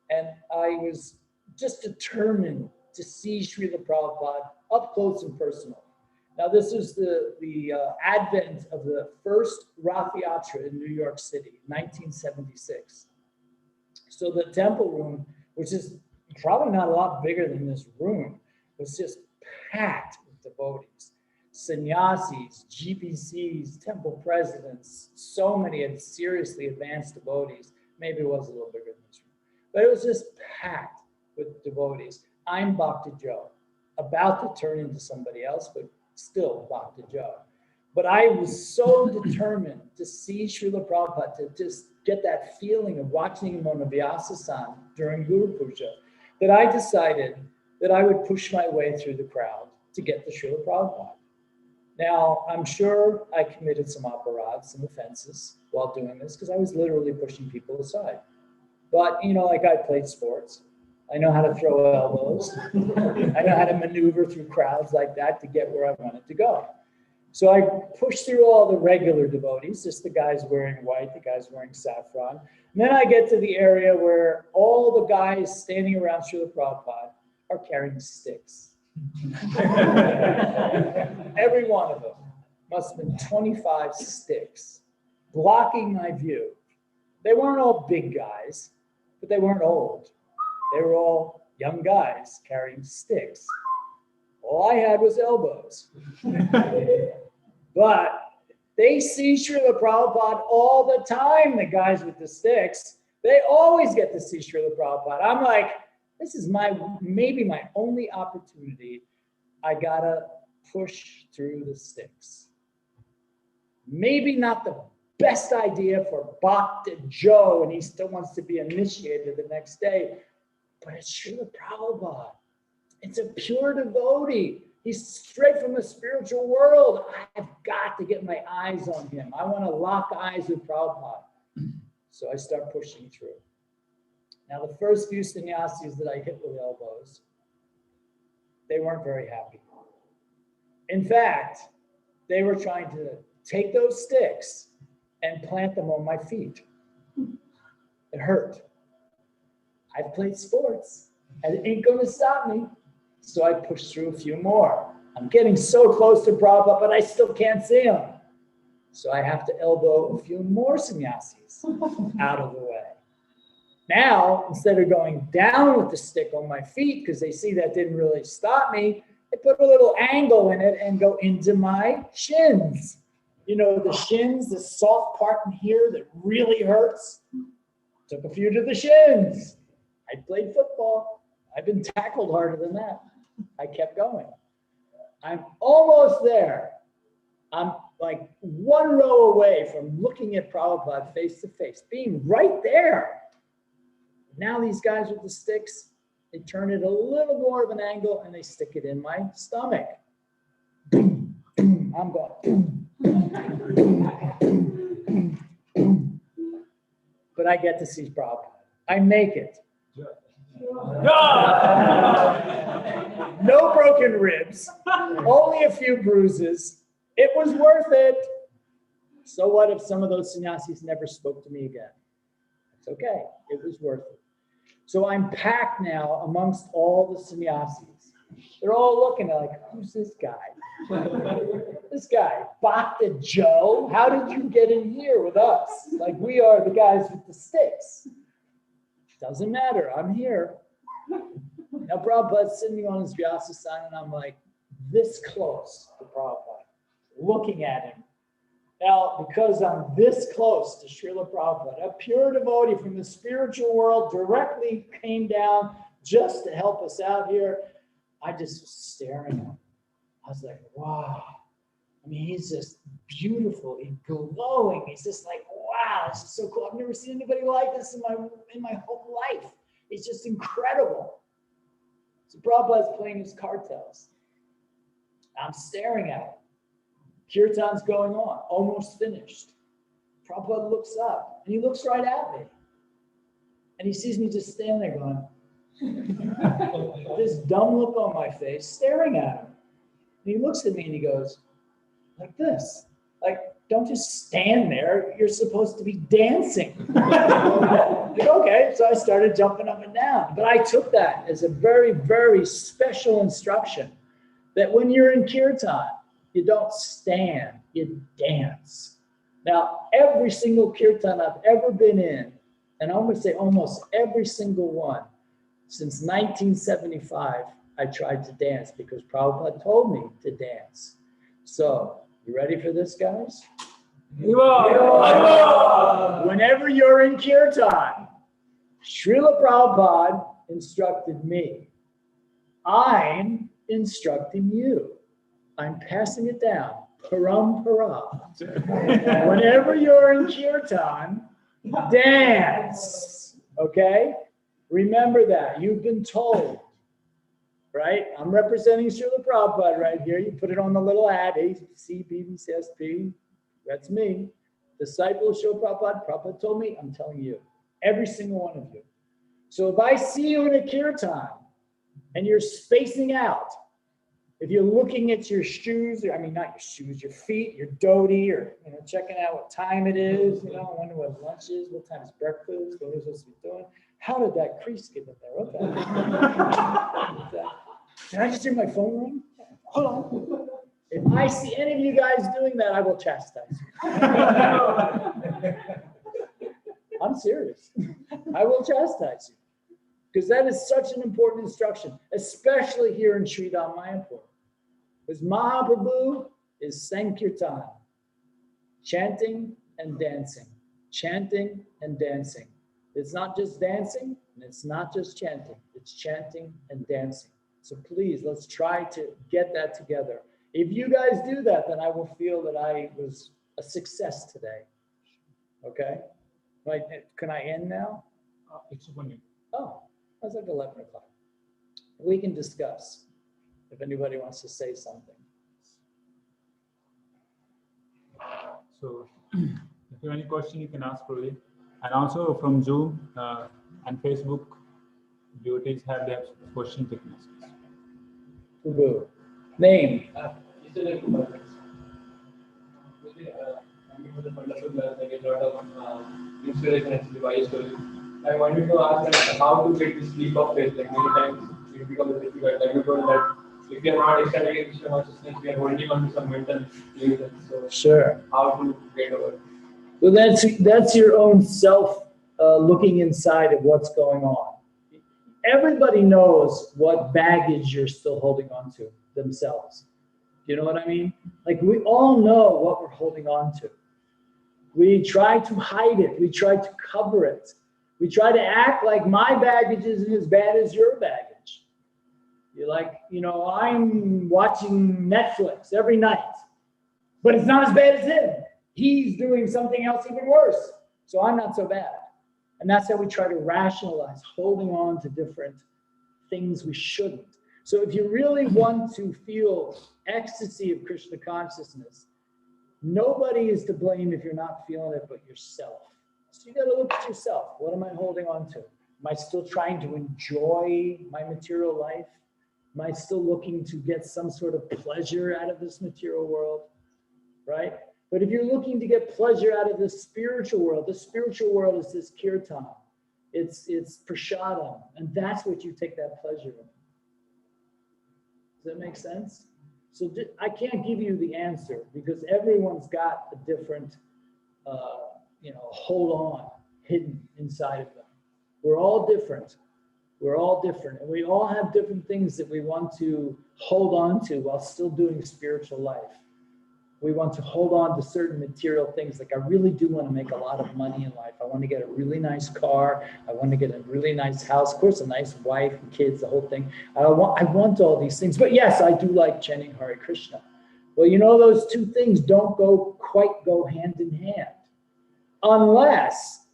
And I was just determined to see Srila Prabhupada up close and personal. Now, this is the advent of the first Rath Yatra in New York City, 1976. So the temple room, which is probably not a lot bigger than this room, was just packed with devotees. Sannyasis, GPCs, temple presidents, so many had seriously advanced devotees. Maybe it was a little bigger than this room. But it was just packed with devotees. I'm Bhakta Joe, about to turn into somebody else, but still Bhakta Joe. But I was so determined to see Srila Prabhupada, to just get that feeling of watching him on a Vyasa-san during Guru Puja, that I decided that I would push my way through the crowd to get to Srila Prabhupada. Now, I'm sure I committed some aparadhs, some offenses while doing this, because I was literally pushing people aside. But, like I played sports. I know how to throw elbows. I know how to maneuver through crowds like that to get where I wanted to go. So I pushed through all the regular devotees, just the guys wearing white, the guys wearing saffron. And then I get to the area where all the guys standing around Srila Prabhupada are carrying sticks. Every one of them must have been 25 sticks, blocking my view. They weren't all big guys, but they weren't old. They were all young guys carrying sticks. All I had was elbows. But they see Srila Prabhupada all the time, the guys with the sticks. They always get to see Srila Prabhupada. I'm like, this is maybe my only opportunity. I gotta push through the sticks. Maybe not the best idea for Bhakta Joe, and he still wants to be initiated the next day, but it's Srila Prabhupada. It's a pure devotee. He's straight from the spiritual world. I've got to get my eyes on him. I want to lock eyes with Prabhupada. So I start pushing through. Now, the first few sannyasis that I hit with elbows, they weren't very happy. In fact, they were trying to take those sticks and plant them on my feet. It hurt. I've played sports, and it ain't gonna stop me. So I pushed through a few more. I'm getting so close to Prabhupada, but I still can't see him. So I have to elbow a few more sannyasis out of the way. Now, instead of going down with the stick on my feet, because they see that didn't really stop me, I put a little angle in it and go into my shins. The shins, the soft part in here that really hurts. Took a few to the shins. I played football. I've been tackled harder than that. I kept going. I'm almost there. I'm like one row away from looking at Prabhupada face to face, being right there. Now these guys with the sticks, they turn it a little more of an angle and they stick it in my stomach. Boom, boom, I'm going. Boom, boom, boom, boom. But I get to see Prabhupada. I make it. No broken ribs, only a few bruises. It was worth it. So what if some of those sannyasis never spoke to me again? It's okay. It was worth it. So I'm packed now amongst all the sannyasis. They're all looking like, who's this guy? This guy, Bhakta Joe, how did you get in here with us? Like we are the guys with the sticks. Doesn't matter, I'm here. Now Prabhupada's sitting on his Vyasasana and I'm like this close to Prabhupada, looking at him. Now, because I'm this close to Srila Prabhupada, a pure devotee from the spiritual world directly came down just to help us out here, I just was staring at him. I was like, wow. I mean, he's just beautiful. He's glowing. He's just like, wow, this is so cool. I've never seen anybody like this in my whole life. It's just incredible. So Prabhupada's playing his cartels. I'm staring at him. Kirtan's going on, almost finished. Prabhupada looks up and he looks right at me. And he sees me just standing there going, this dumb look on my face, staring at him. And he looks at me and he goes, like this. Like, don't just stand there. You're supposed to be dancing. Like, okay, so I started jumping up and down. But I took that as a very, very special instruction that when you're in kirtan, you don't stand, you dance. Now, every single kirtan I've ever been in, and I'm going to say almost every single one, since 1975, I tried to dance because Prabhupada told me to dance. So, you ready for this, guys? Whenever you're in kirtan, Srila Prabhupada instructed me. I'm instructing you. I'm passing it down. Parampara. Whenever you're in kirtan, dance. Okay? Remember that. You've been told. Right? I'm representing Srila Prabhupada right here. You put it on the little ad, ACBBCSP. That's me. Disciple of Srila Prabhupada. Prabhupada told me, I'm telling you. Every single one of you. So if I see you in a kirtan and you're spacing out, if you're looking at your shoes, I mean, not your shoes, your feet, your dhoti, or, checking out what time it is, I wonder what lunch is, what time is breakfast, what are we supposed to be doing? How did that crease get in there? What the heck? Did I just hear my phone ring? Hold on. If I see any of you guys doing that, I will chastise you. I'm serious. I will chastise you. Because that is such an important instruction, especially here in Sridham Mayapur. Because Mahaprabhu is Sankirtan, chanting and dancing, chanting and dancing. It's not just dancing, and it's not just chanting, it's chanting and dancing. So please, let's try to get that together. If you guys do that, then I will feel that I was a success today. Okay? Can I end now? It's 1 minute. Oh, that's like 11 o'clock. We can discuss if anybody wants to say something. So if you have any question, you can ask Prabhu. And also from Zoom and Facebook, devotees have their questions they can ask. Prabhu. Name. Inspiration actually by his story. I wanted to ask how to get this leap of faith. Like many times it becomes difficult. Like you told that if we are not extending Krishna consciousness, we are holding on to some mental illusions. So Sure. how to get over? Well, that's your own self looking inside of what's going on. Everybody knows what baggage you're still holding on to themselves. You know what I mean? Like we all know what we're holding on to. We try to hide it. We try to cover it. We try to act like my baggage isn't as bad as your baggage. You're like, I'm watching Netflix every night. but it's not as bad as him. He's doing something else even worse. So I'm not so bad. And that's how we try to rationalize holding on to different things we shouldn't. So if you really want to feel ecstasy of Krishna consciousness, nobody is to blame if you're not feeling it but yourself. So you got to look at yourself. What am I holding on to? Am I still trying to enjoy my material life? Am I still looking to get some sort of pleasure out of this material world? Right? But if you're looking to get pleasure out of the spiritual world is this kirtan. It's prashadam. And that's what you take that pleasure in. Does that make sense? So I can't give you the answer because everyone's got a different, hold on hidden inside of them. We're all different. We're all different. And we all have different things that we want to hold on to while still doing spiritual life. We want to hold on to certain material things. Like I really do want to make a lot of money in life. I want to get a really nice car. I want to get a really nice house. Of course, a nice wife and kids, the whole thing. I want all these things. But yes, I do like chanting Hare Krishna. Well, those two things don't quite go hand in hand. Unless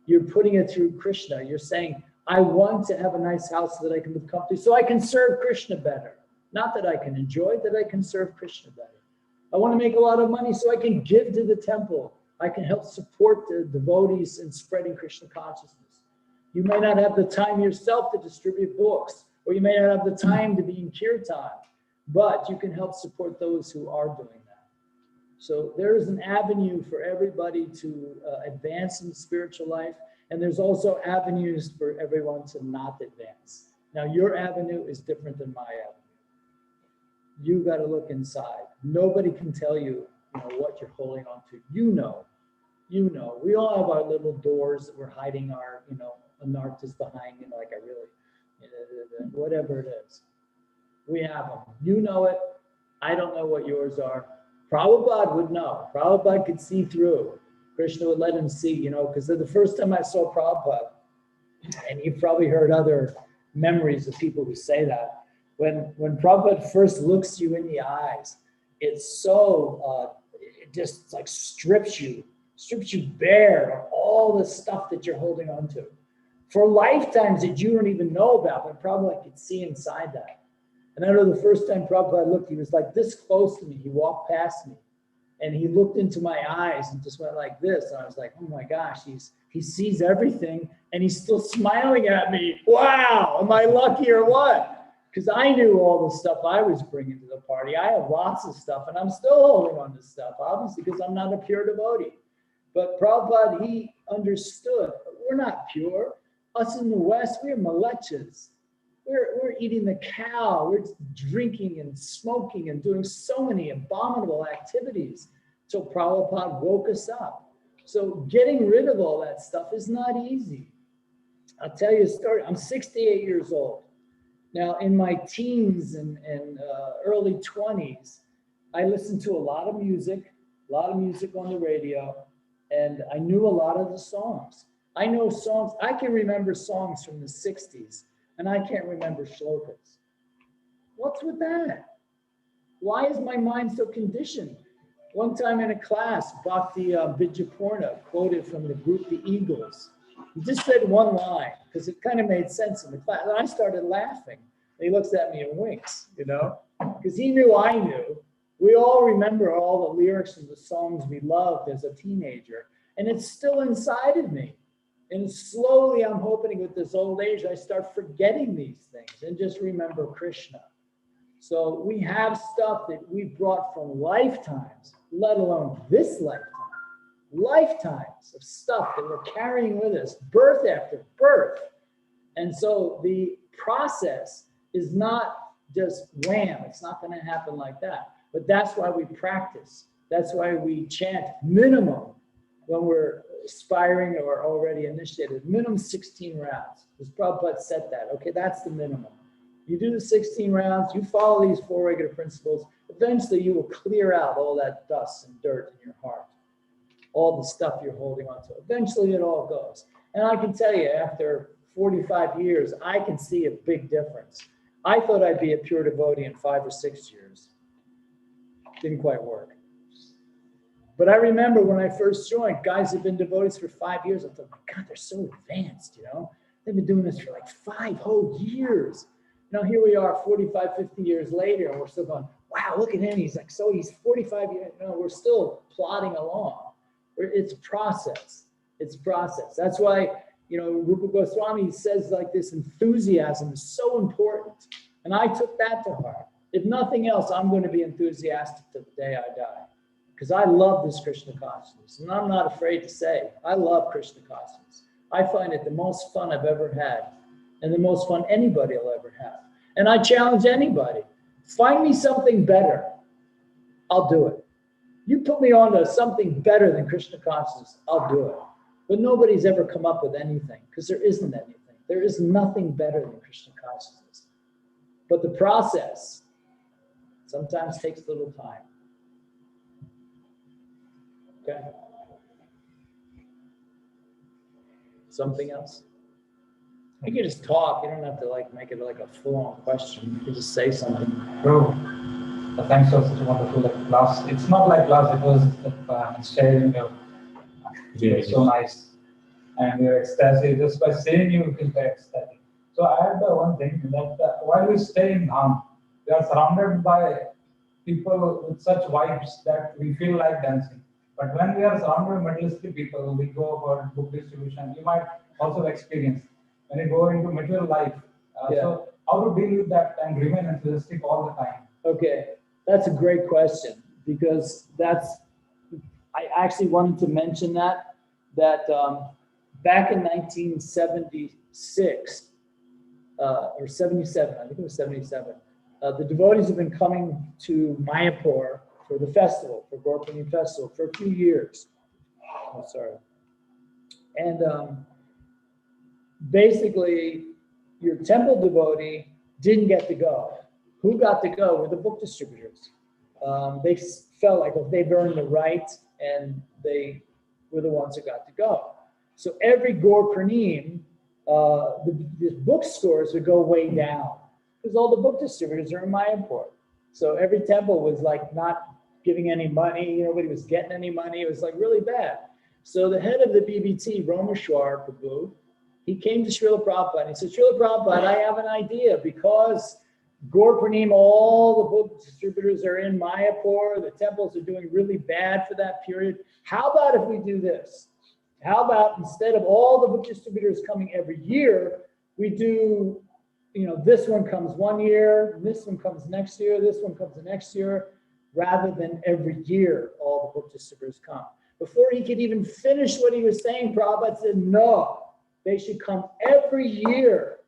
you're putting it through Krishna. You're saying, I want to have a nice house so that I can live comfortably, so I can serve Krishna better. Not that I can enjoy, that I can serve Krishna better. I want to make a lot of money so I can give to the temple. I can help support the devotees in spreading Krishna consciousness. You may not have the time yourself to distribute books, or you may not have the time to be in kirtan, but you can help support those who are doing that. So there is an avenue for everybody to advance in spiritual life, and there's also avenues for everyone to not advance. Now, your avenue is different than my avenue. You got to look inside. Nobody can tell you, what you're holding on to. You know. We all have our little doors that we're hiding our, anarthas behind, like I really, whatever it is. We have them. You know it. I don't know what yours are. Prabhupada would know. Prabhupada could see through. Krishna would let him see, because the first time I saw Prabhupada, and you've probably heard other memories of people who say that, when Prabhupada first looks you in the eyes, it's so, it just like strips you bare of all the stuff that you're holding on to. For lifetimes that you don't even know about, but Prabhupada could see inside that. And I know the first time Prabhupada looked, he was like this close to me. He walked past me and he looked into my eyes and just went like this. And I was like, oh my gosh, he sees everything and he's still smiling at me. Wow, am I lucky or what? Because I knew all the stuff I was bringing to the party. I have lots of stuff and I'm still holding on to stuff, obviously, because I'm not a pure devotee. But Prabhupada, he understood, we're not pure. Us in the West, we're malechas. We're eating the cow. We're drinking and smoking and doing so many abominable activities till Prabhupada woke us up. So getting rid of all that stuff is not easy. I'll tell you a story. I'm 68 years old. Now, in my teens and early 20s, I listened to a lot of music on the radio, and I knew a lot of the songs. I know songs, I can remember songs from the 60s, and I can't remember shlokas. What's with that? Why is my mind so conditioned? One time in a class, Bhakti Vidyapurna quoted from the group The Eagles. He just said one line, because it kind of made sense in the class. And I started laughing. And he looks at me and winks, because he knew I knew. We all remember all the lyrics of the songs we loved as a teenager. And it's still inside of me. And slowly, I'm hoping with this old age, I start forgetting these things and just remember Krishna. So we have stuff that we brought from lifetimes, let alone this lifetime. Lifetimes of stuff that we're carrying with us, birth after birth. And so the process is not just wham, it's not going to happen like that. But that's why we practice. That's why we chant minimum when we're aspiring or already initiated, minimum 16 rounds. Because Prabhupada said that. Okay, that's the minimum. You do the 16 rounds, you follow these 4 regular principles, eventually you will clear out all that dust and dirt in your heart. All the stuff you're holding on to. Eventually it all goes. And I can tell you, after 45 years, I can see a big difference. I thought I'd be a pure devotee in 5 or 6 years. Didn't quite work. But I remember when I first joined, guys have been devotees for 5 years. I thought, my God, they're so advanced, you know? They've been doing this for like 5 whole years. Now here we are 45, 50 years later, and we're still going, wow, look at him. He's like, so he's 45 years. No, we're still plodding along. It's a process. It's a process. That's why, you know, Rupa Goswami says like this enthusiasm is so important. And I took that to heart. If nothing else, I'm going to be enthusiastic to the day I die. Because I love this Krishna consciousness. And I'm not afraid to say, I love Krishna consciousness. I find it the most fun I've ever had. And the most fun anybody will ever have. And I challenge anybody. Find me something better. I'll do it. You put me on to something better than Krishna consciousness, I'll do it. But nobody's ever come up with anything because there isn't anything. There is nothing better than Krishna consciousness. But the process sometimes takes a little time. Okay? Something else? You can just talk. You don't have to like make it like a full-on question. You can just say something. Bro, thanks for such a wonderful class. It's not like class, it was sharing your so nice. And your ecstasy, just by saying you feel ecstatic. So I had one thing that while we stay in Dham, we are surrounded by people with such vibes that we feel like dancing. But when we are surrounded by materialistic people, we go for book distribution. You might also experience when you go into material life. So how to deal with that and remain enthusiastic all the time? Okay, that's a great question because I actually wanted to mention that back in 1976 or 77, I think it was 77, the devotees have been coming to Mayapur for the festival, for Gaur-Purnima festival, for a few years. Oh, sorry. And basically, your temple devotee didn't get to go. Who got to go were the book distributors. They felt like they've earned the right, and they were the ones that got to go. So every Gaur-Purnima, the bookstores would go way down because all the book distributors are in Mayapur. So every temple was like not giving any money. Nobody was getting any money. It was like really bad. So the head of the BBT, Romeshwar Prabhu, he came to Srila Prabhupada and he said, Srila Prabhupada, I have an idea because Gaur-Purnima, all the book distributors are in Mayapur. The temples are doing really bad for that period. How about if we do this? How about instead of all the book distributors coming every year, we do, you know, this one comes one year, this one comes next year, this one comes the next year, rather than every year all the book distributors come. Before he could even finish what he was saying, Prabhupada said, no, they should come every year.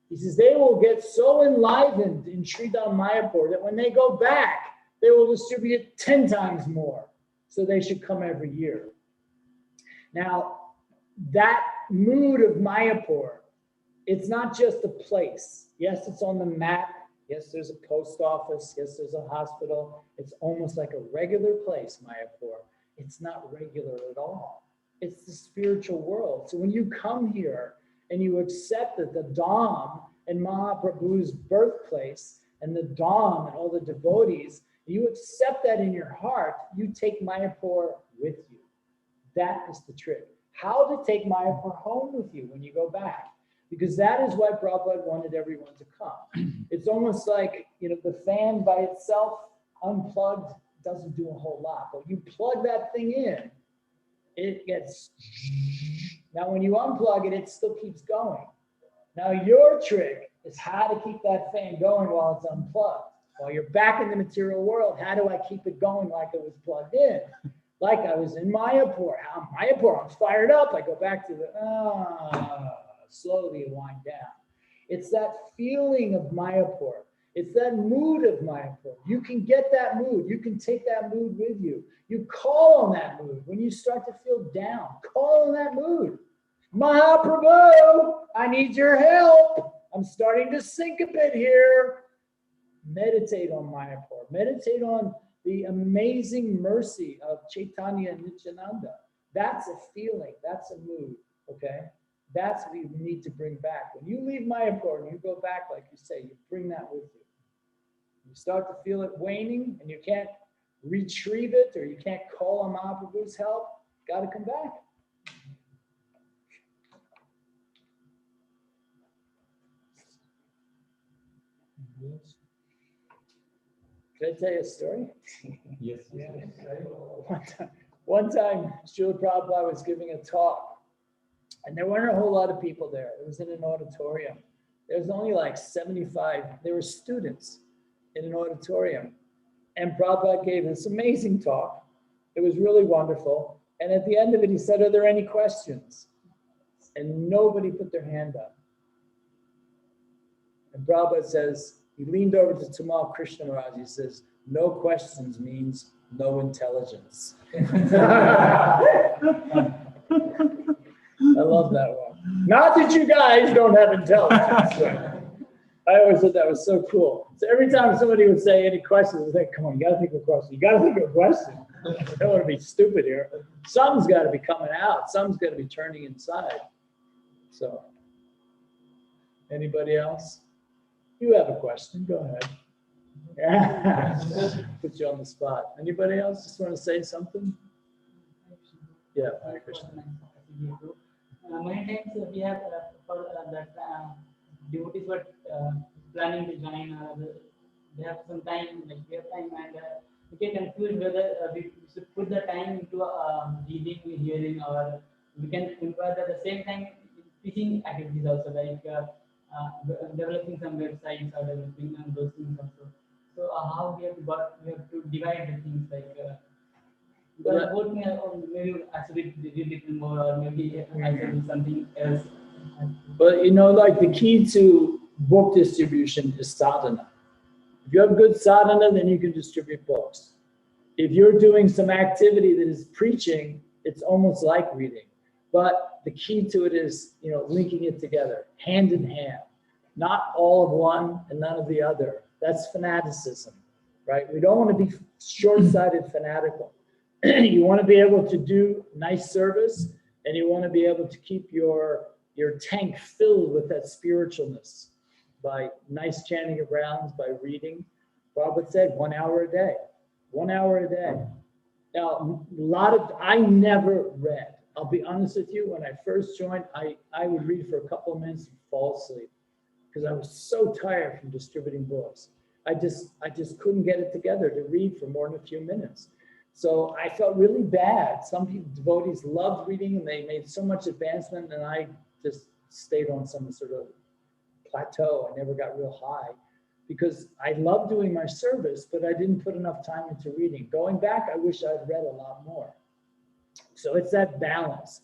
He says, they will get so enlivened in Sridham Mayapur that when they go back, they will distribute 10 times more. So they should come every year. Now, that mood of Mayapur, it's not just a place. Yes, it's on the map. Yes, there's a post office. Yes, there's a hospital. It's almost like a regular place, Mayapur. It's not regular at all. It's the spiritual world. So when you come here and you accept that the Dham and Mahaprabhu's birthplace and the Dham and all the devotees, you accept that in your heart, you take Mayapur with you. That is the trick. How to take Mayapur home with you when you go back. Because that is why Prabhupada wanted everyone to come. It's almost like, you know, the fan by itself, unplugged, doesn't do a whole lot. But you plug that thing in, it gets, now when you unplug it, it still keeps going. Now your trick is how to keep that fan going while it's unplugged. While you're back in the material world, how do I keep it going like it was plugged in? Like I was in Mayapur. Mayapur, I'm fired up. I go back to the, slowly wind down. It's that feeling of Mayapur. It's that mood of Mayapur. You can get that mood. You can take that mood with you. You call on that mood. When you start to feel down, call on that mood. Mahaprabhu, I need your help. I'm starting to sink a bit here. Meditate on Mayapur. Meditate on the amazing mercy of Chaitanya and Nityananda. That's a feeling. That's a mood. Okay? That's what you need to bring back. When you leave Mayapur and you go back, like you say, you bring that with you. You start to feel it waning and you can't retrieve it, or you can't call on Mahaprabhu's help, got to come back. Yes. Can I tell you a story? Yes. One time, Srila Prabhupada was giving a talk, and there weren't a whole lot of people there. It was in an auditorium. There was only like 75. There were students in an auditorium. And Prabhupada gave this amazing talk. It was really wonderful. And at the end of it, he said, "Are there any questions?" And nobody put their hand up. And Prabhupada says, he leaned over to Tamal Krishna Maharaj. He says, "No questions means no intelligence." I love that one. Not that you guys don't have intelligence. I always thought that was so cool. So every time somebody would say any questions, I was like, come on, you got to think of a question. You got to think of a question. I don't want to be stupid here. Something's got to be coming out. Something's got to be turning inside. So, anybody else? You have a question. Go ahead. Yeah. Put you on the spot. Anybody else just want to say something? Yeah, Hare Krishna. Many times we have for that devotees were planning to join. They have some time, like we have time, and we get confused whether we should put the time into reading, hearing, or we can employ at the same time teaching activities also, like developing some websites or developing those things also. So how we have to divide the things, like because both maybe actually read little more, or maybe actually something else. But like the key to book distribution is sadhana. If you have good sadhana, then you can distribute books. If you're doing some activity that is preaching, it's almost like reading. But the key to it is, linking it together, hand in hand. Not all of one and none of the other. That's fanaticism, right? We don't want to be short-sighted fanatical. You want to be able to do nice service, and you want to be able to keep your tank filled with that spiritualness by nice chanting of rounds, by reading. Prabhupada said 1 hour a day, 1 hour a day. Now, I never read. I'll be honest with you, when I first joined, I would read for a couple of minutes and fall asleep because I was so tired from distributing books. I just couldn't get it together to read for more than a few minutes. So I felt really bad. Some people, devotees, loved reading and they made so much advancement, and I just stayed on some sort of plateau. I never got real high because I loved doing my service, but I didn't put enough time into reading. Going back, I wish I'd read a lot more. So it's that balance.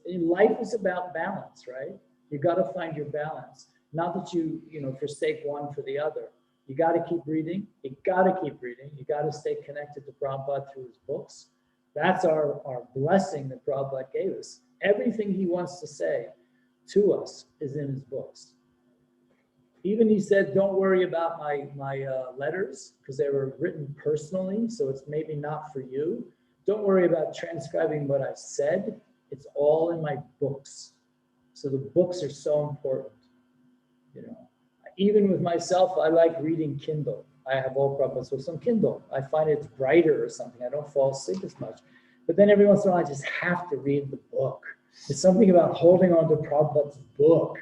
Life is about balance, right? You got to find your balance. Not that you forsake one for the other. You got to keep reading. You got to keep reading. You got to stay connected to Prabhupada through his books. That's our blessing that Prabhupada gave us. Everything he wants to say to us is in his books. Even he said, don't worry about my letters because they were written personally, so it's maybe not for you. Don't worry about transcribing what I said. It's all in my books. So the books are so important. Even with myself, I like reading Kindle. I have all Prabhupada's books on Kindle. I find it's brighter or something. I don't fall asleep as much. But then every once in a while, I just have to read the book. There's something about holding on to Prabhupada's book.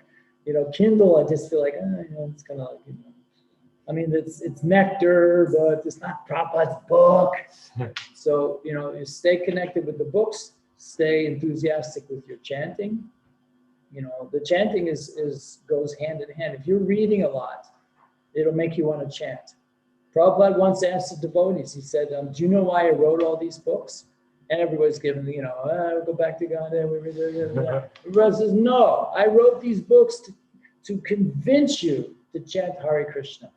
Kindle, I just feel like, it's kind of like, I mean, it's nectar, but it's not Prabhupada's book. So, you stay connected with the books, stay enthusiastic with your chanting. The chanting goes hand in hand. If you're reading a lot, it'll make you want to chant. Prabhupada once asked the devotees, he said, do you know why I wrote all these books? And everybody's giving, go back to God. Everybody says, no, I wrote these books to convince you to chant Hare Krishna.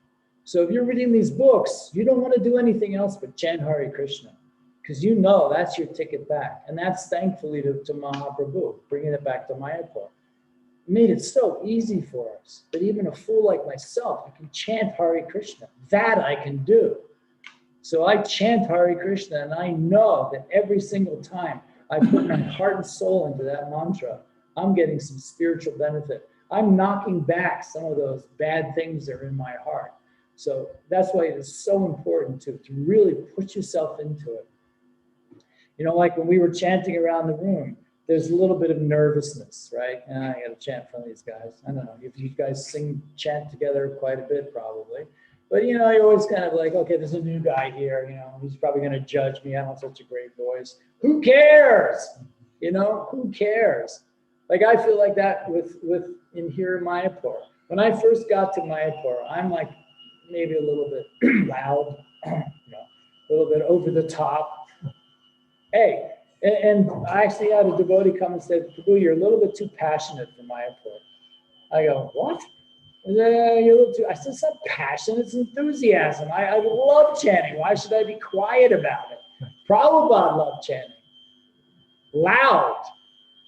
So if you're reading these books, you don't want to do anything else but chant Hare Krishna, because that's your ticket back. And that's thankfully to Mahaprabhu, bringing it back to Mayapur. Made it so easy for us that even a fool like myself, I can chant Hare Krishna. That I can do. So I chant Hare Krishna, and I know that every single time I put my heart and soul into that mantra, I'm getting some spiritual benefit. I'm knocking back some of those bad things that are in my heart. So that's why it is so important to really put yourself into it. You know, like when we were chanting around the room, there's a little bit of nervousness, right? And I got to chant in front of these guys. I don't know if you guys chant together quite a bit, probably. But, you know, you're always kind of like, okay, there's a new guy here, you know, he's probably going to judge me. I don't have such a great voice. Who cares? You know, who cares? Like, I feel like that with in here in Mayapur. When I first got to Mayapur, I'm like maybe a little bit loud, you know, a little bit over the top. Hey, and I actually had a devotee come and said, Prabhu, you're a little bit too passionate for Mayapur. I go, what? You're a little too, I said, it's not passion, it's enthusiasm. I love chanting. Why should I be quiet about it? Prabhupada loved chanting. Loud.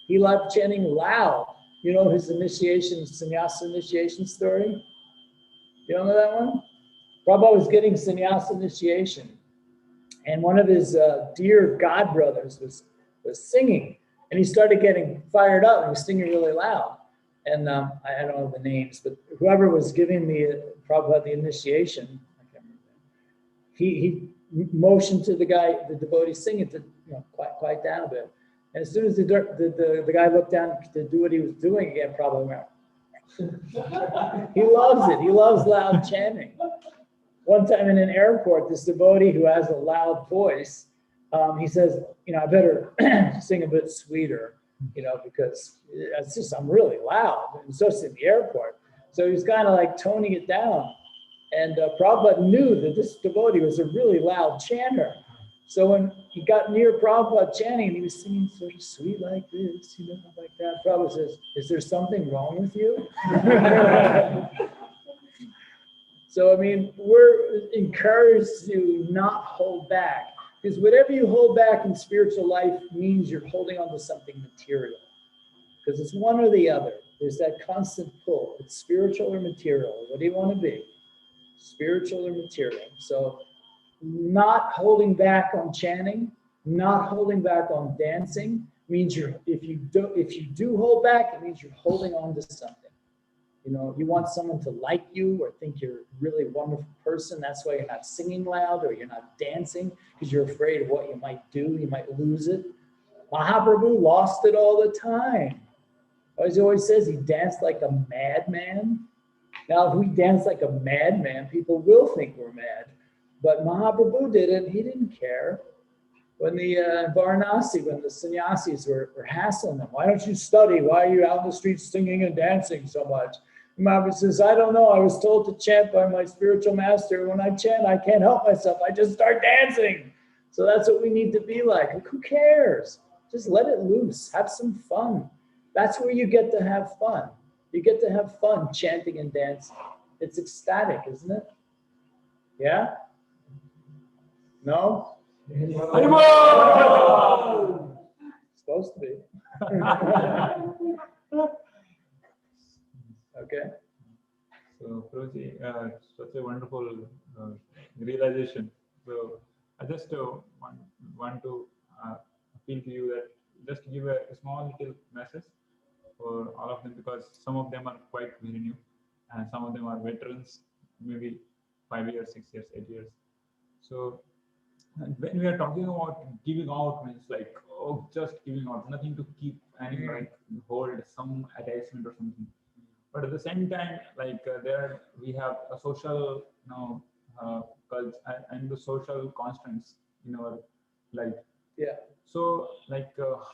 He loved chanting loud. You know his initiation, sannyasa initiation story? You don't know that one? Prabhupada was getting sannyasa initiation. And one of his dear god brothers was singing, and he started getting fired up. He was singing really loud, and I don't know the names, but whoever was giving Prabhupada the initiation, I can't remember. He motioned to the guy, the devotee singing, to quiet down a bit. And as soon as the guy looked down to do what he was doing again, Prabhupada went. He loves it. He loves loud chanting. One time in an airport, this devotee who has a loud voice, he says, I better sing a bit sweeter, because it's just, I'm really loud, and so it's in the airport. So he's kind of like toning it down. And Prabhupada knew that this devotee was a really loud chanter. So when he got near Prabhupada chanting, and he was singing sort of sweet like this, like that, Prabhupada says, is there something wrong with you? So, we're encouraged to not hold back, because whatever you hold back in spiritual life means you're holding on to something material, because it's one or the other. There's that constant pull. It's spiritual or material. What do you want to be? Spiritual or material? So not holding back on chanting, not holding back on dancing means if you do hold back, it means you're holding on to something. You want someone to like you or think you're a really wonderful person. That's why you're not singing loud or you're not dancing, because you're afraid of what you might do. You might lose it. Mahaprabhu lost it all the time. As he always says, he danced like a madman. Now, if we dance like a madman, people will think we're mad. But Mahaprabhu didn't. He didn't care. When the Varanasi, when the sannyasis were hassling them, why don't you study? Why are you out in the streets singing and dancing so much? Mahaprabhu says, I don't know. I was told to chant by my spiritual master. When I chant, I can't help myself. I just start dancing. So that's what we need to be like. Who cares? Just let it loose. Have some fun. That's where you get to have fun. You get to have fun chanting and dancing. It's ecstatic, isn't it? Yeah? No? Supposed to be. Okay. So, Prabhuji, such a wonderful realization. So, I just want to appeal to you that just give a small little message for all of them, because some of them are quite very new and some of them are veterans, maybe 5 years, 6 years, 8 years. So, when we are talking about giving out, means like, just giving out, nothing to keep any like hold some attachment or something. But at the same time, like we have a social, culture and the social constants in our life. Yeah. So, like,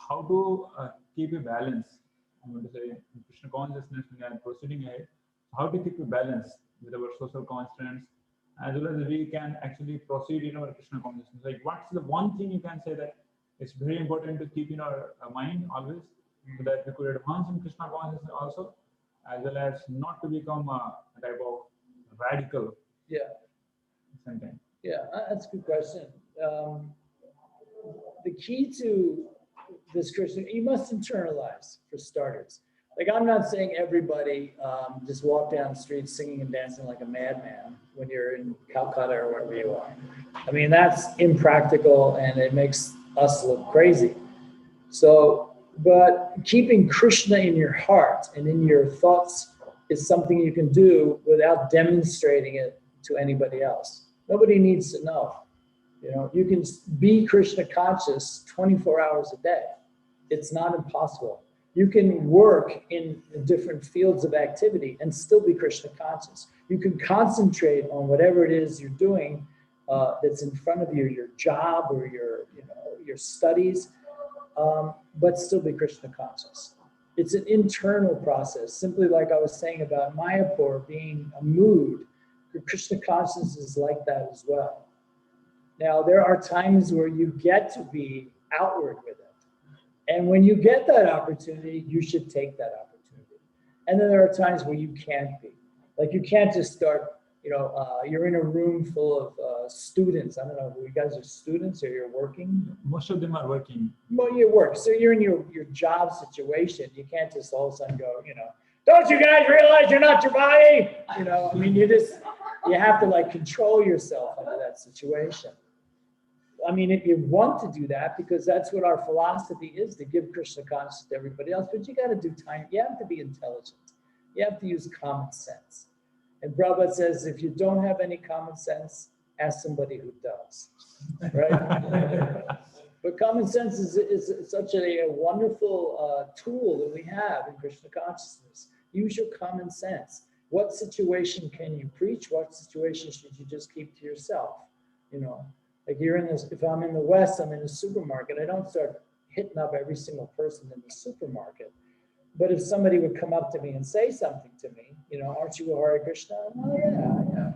how to keep a balance? I'm going to say Krishna consciousness and proceeding ahead. How to keep a balance with our social constants, as well as we can actually proceed in our Krishna consciousness. Like, what's the one thing you can say that it's very important to keep in our mind always, so that we could advance in Krishna consciousness also, as well as not to become a type of radical. Yeah. Sometimes. Yeah, that's a good question. The key to this Krishna, you must internalize, for starters. Like, I'm not saying everybody just walk down the street singing and dancing like a madman when you're in Calcutta or wherever you are. That's impractical and it makes us look crazy. So, but keeping Krishna in your heart and in your thoughts is something you can do without demonstrating it to anybody else. Nobody needs to know. You know, you can be Krishna conscious 24 hours a day. It's not impossible. You can work in different fields of activity and still be Krishna conscious. You can concentrate on whatever it is you're doing that's in front of you, your job or your studies, but still be Krishna conscious. It's an internal process, simply like I was saying about Mayapur being a mood. Krishna consciousness is like that as well. Now, there are times where you get to be outward with it. And when you get that opportunity, you should take that opportunity. And then there are times where you can't be. Like you can't just start, you're in a room full of students. I don't know, you guys are students or you're working? Most of them are working. Well, you work. So you're in your job situation. You can't just all of a sudden go, don't you guys realize you're not your body? I mean, you have to like control yourself under that situation. I mean, if you want to do that, because that's what our philosophy is, to give Krishna consciousness to everybody else, but you got to do time. You have to be intelligent. You have to use common sense. And Prabhupada says, if you don't have any common sense, ask somebody who does, right? But common sense is such a wonderful tool that we have in Krishna consciousness. Use your common sense. What situation can you preach? What situation should you just keep to yourself? Like if I'm in the West, I'm in a supermarket, I don't start hitting up every single person in the supermarket. But if somebody would come up to me and say something to me, aren't you a Hare Krishna? Oh, yeah.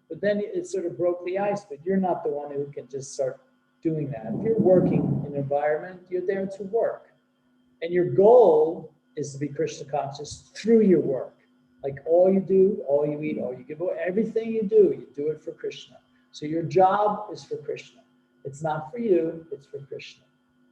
But then it sort of broke the ice, but you're not the one who can just start doing that. If you're working in an environment, you're there to work. And your goal is to be Krishna conscious through your work. Like all you do, all you eat, all you give away, everything you do it for Krishna. So your job is for Krishna. It's not for you, it's for Krishna.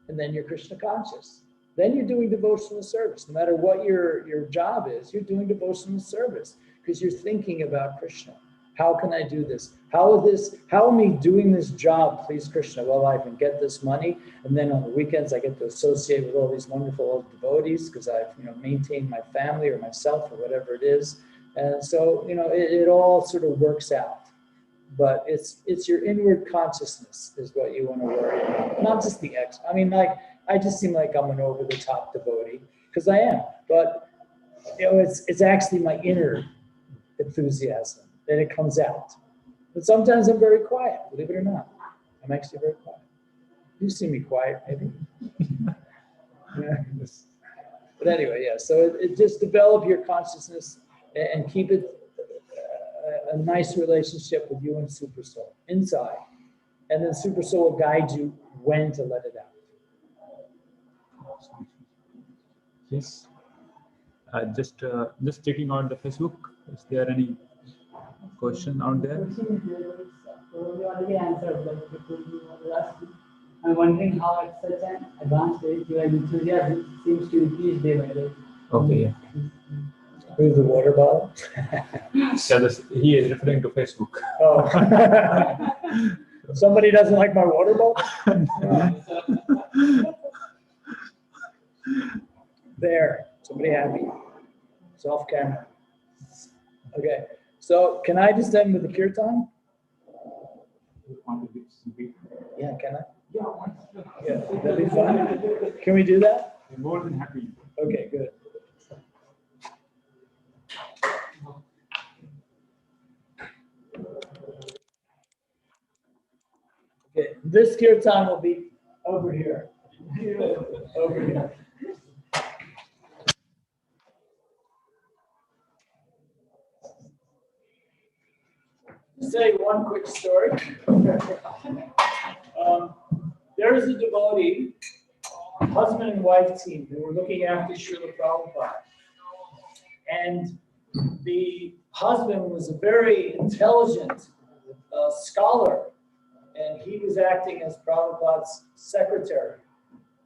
And then you're Krishna conscious. Then you're doing devotional service. No matter what your job is, you're doing devotional service because you're thinking about Krishna. How can I do this? How am I doing this job please Krishna? Well, I can get this money, and then on the weekends I get to associate with all these wonderful old devotees because I've maintained my family or myself or whatever it is. And so it all sort of works out. But it's your inward consciousness is what you want to worry about, not just the ex. I mean, like I just seem like I'm an over-the-top devotee because I am, but it's actually my inner enthusiasm that it comes out. But sometimes I'm very quiet, believe it or not. I'm actually very quiet. You see me quiet, maybe. Yeah. But anyway, yeah. So it just develop your consciousness and keep it a nice relationship with you and Super Soul inside, and then Super Soul will guide you when to let it out. Yes. Just checking out the Facebook. Is there any question out there? You already answered, like you asked. I'm wondering how at such an advanced age your enthusiasm seems to increase day by day. Okay. Yeah. Who's the water bottle? He is referring to Facebook. Oh. Somebody doesn't like my water bottle? There. Somebody happy. It's off camera. Okay. So can I just end with the kirtan? Yeah, can I? Yeah, that'd be fun. Can we do that? I'm more than happy. Okay, good. Okay, this kirtan will be over here. Over here. Say one quick story. There is a devotee, husband and wife team, who were looking after Srila Prabhupada. And the husband was a very intelligent scholar, and he was acting as Prabhupada's secretary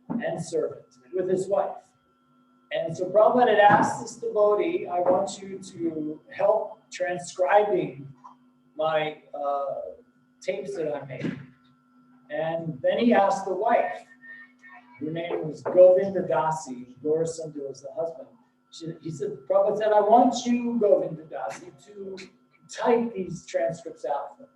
and servant with his wife. And so Prabhupada had asked this devotee, I want you to help transcribing my tapes that I made. And then he asked the wife, her name was Govinda Dasi, Gaurasundar was the husband. He said, Prabhupada said, I want you, Govinda Dasi, type these transcripts out for me.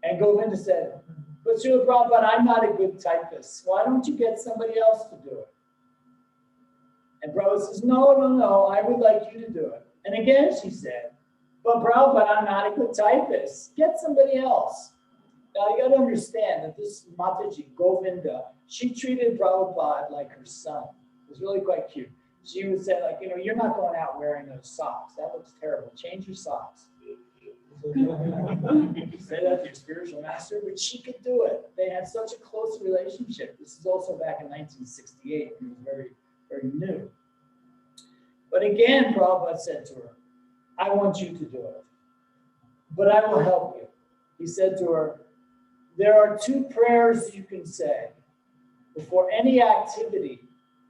And Govinda said, but Srila Prabhupada, I'm not a good typist. Why don't you get somebody else to do it? And Prabhupada says, no, I would like you to do it. And again, she said, but Prabhupada, I'm not a good typist. Get somebody else. Now, you got to understand that this Mataji, Govinda, she treated Prabhupada like her son. It was really quite cute. She would say, like, you're not going out wearing those socks. That looks terrible. Change your socks. Say that to your spiritual master, but she could do it. They had such a close relationship. This is also back in 1968. It was very, very new. But again, Prabhupada said to her, I want you to do it, but I will help you. He said to her, there are 2 prayers you can say before any activity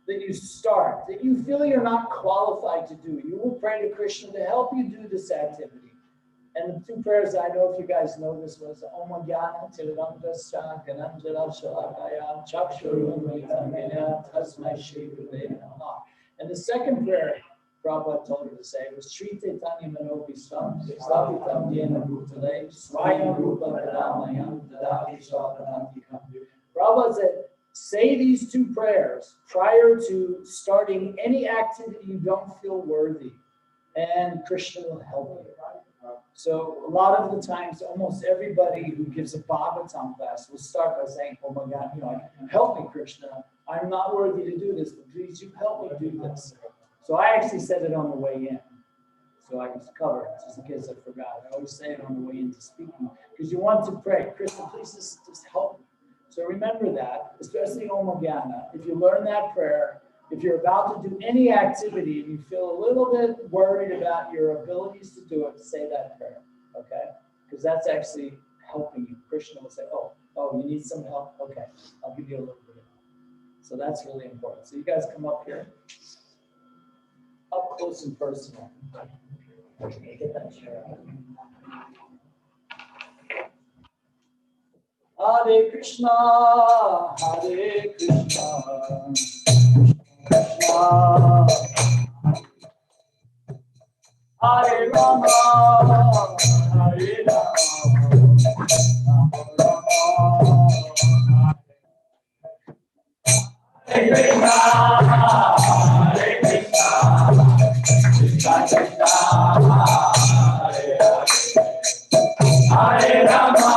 that you start, that you feel you're not qualified to do. You will pray to Krishna to help you do this activity. And the 2 prayers, I know if you guys know this, was Om Jnana Tiram Dasya Gananjala Shalakaya Chakshurum Vitamina Tasmai Shri Gurave Namaha. And the second prayer Prabhupada told her to say was Sri Chaitanya Manopistam Stavitam Yena Bhutale Swayam Rupa Padamayam Dadati Swapanantikam. Prabhupada said, say these 2 prayers prior to starting any activity you don't feel worthy, and Krishna will help you. So a lot of the times, almost everybody who gives a Bhagavatam class will start by saying, oh my God, help me, Krishna. I'm not worthy to do this, but please you help me do this. So I actually said it on the way in. So I was covered, just in case I forgot. I always say it on the way into speaking, because you want to pray, Krishna, please just help me. So remember that, especially Om Jnana. If you learn that prayer, if you're about to do any activity and you feel a little bit worried about your abilities to do it, say that prayer, okay? Because that's actually helping you. Krishna will say, oh, you need some help? Okay, I'll give you a little bit of help. So that's really important. So you guys come up here, up close and personal. Okay, get that chair out. Hare Krishna, Hare Krishna, Krishna, Hare Rama, Hare Rama, Hare Krishna, Hare Krishna, Krishna Krishna, Hare Hare, Hare Rama.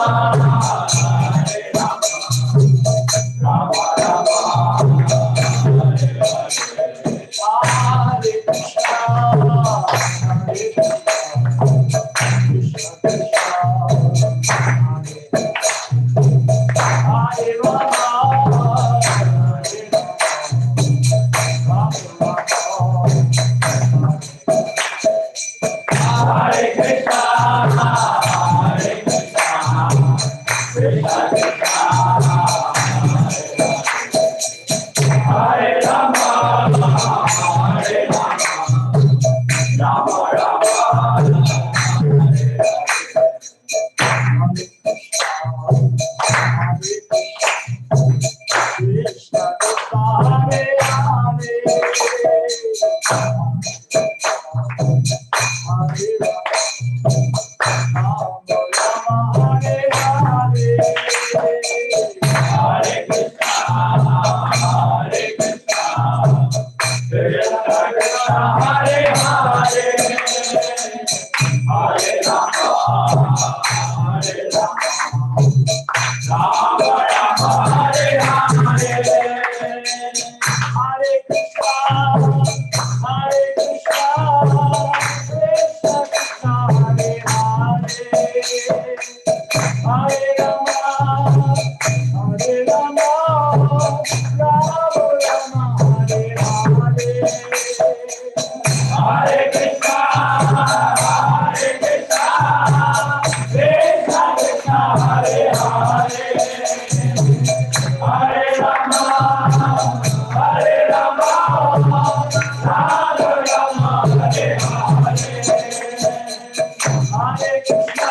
Hare Krishna,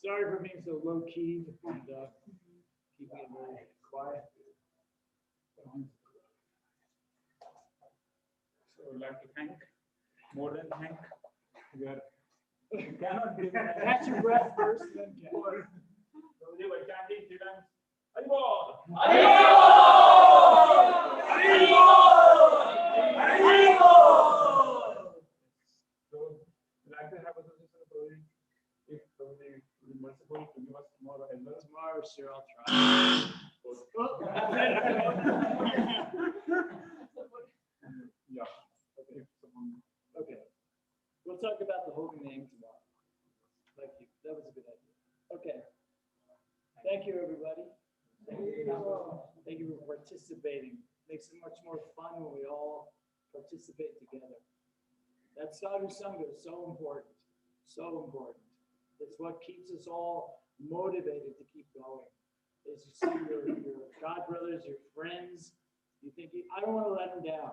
Sorry for being so low key and keeping it very quiet. So I'd like to thank, more than thank, you cannot give Catch your breath first, then they were chanting Sridham. Haribol! So I'd like to have a suggestion of Prabhu, if Prabhu is merciful to give us tomorrow as well. Tomorrow, sure, I'll try. Yeah. Okay. Okay. We'll talk about the holy name tomorrow. Thank you. That was a good idea. Okay. Thank you, everybody. Thank you for participating. Makes it much more fun when we all participate together. That sadhu sangha is so important. So important. It's what keeps us all motivated to keep going. As you see your God brothers, your friends, you think, I don't want to let them down.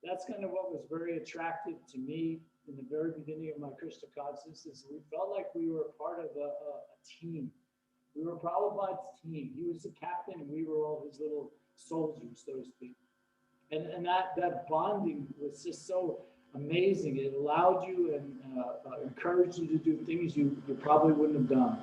That's kind of what was very attractive to me in the very beginning of my Krishna consciousness. We felt like we were part of a team. We were Prabhupada's team. He was the captain, and we were all his little soldiers, so to speak. And that bonding was just so amazing. It allowed you and encouraged you to do things you probably wouldn't have done.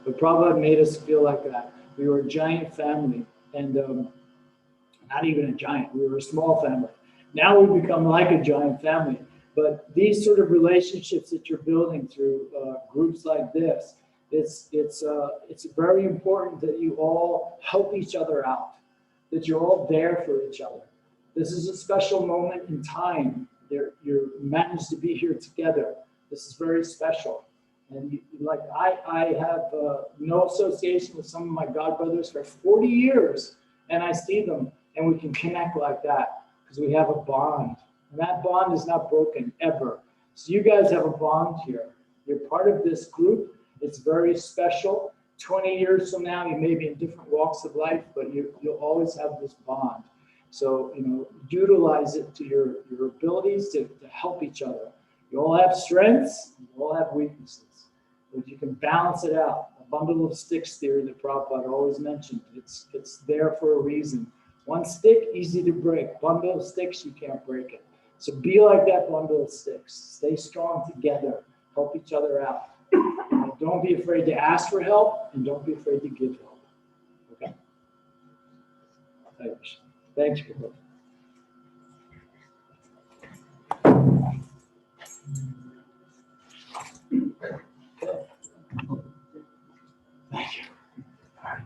But Prabhupada made us feel like that. We were a giant family, and not even a giant. We were a small family. Now we become like a giant family. But these sort of relationships that you're building through groups like this, it's very important that you all help each other out, that you're all there for each other. This is a special moment in time. You managed to be here together. This is very special. And I have no association with some of my godbrothers for 40 years, and I see them, and we can connect like that because we have a bond. And that bond is not broken ever. So you guys have a bond here. You're part of this group. It's very special. 20 years from now, you may be in different walks of life, but you'll always have this bond. So, utilize it to your abilities to help each other. You all have strengths, you all have weaknesses, but you can balance it out bundle of sticks theory that Prabhupada always mentioned. It's there for a reason. One stick, easy to break. Bundle of sticks, you can't break it. So be like that bundle of sticks. Stay strong together. Help each other out. And don't be afraid to ask for help, and don't be afraid to give help. Okay? Thanks. Thanks, Prabhu.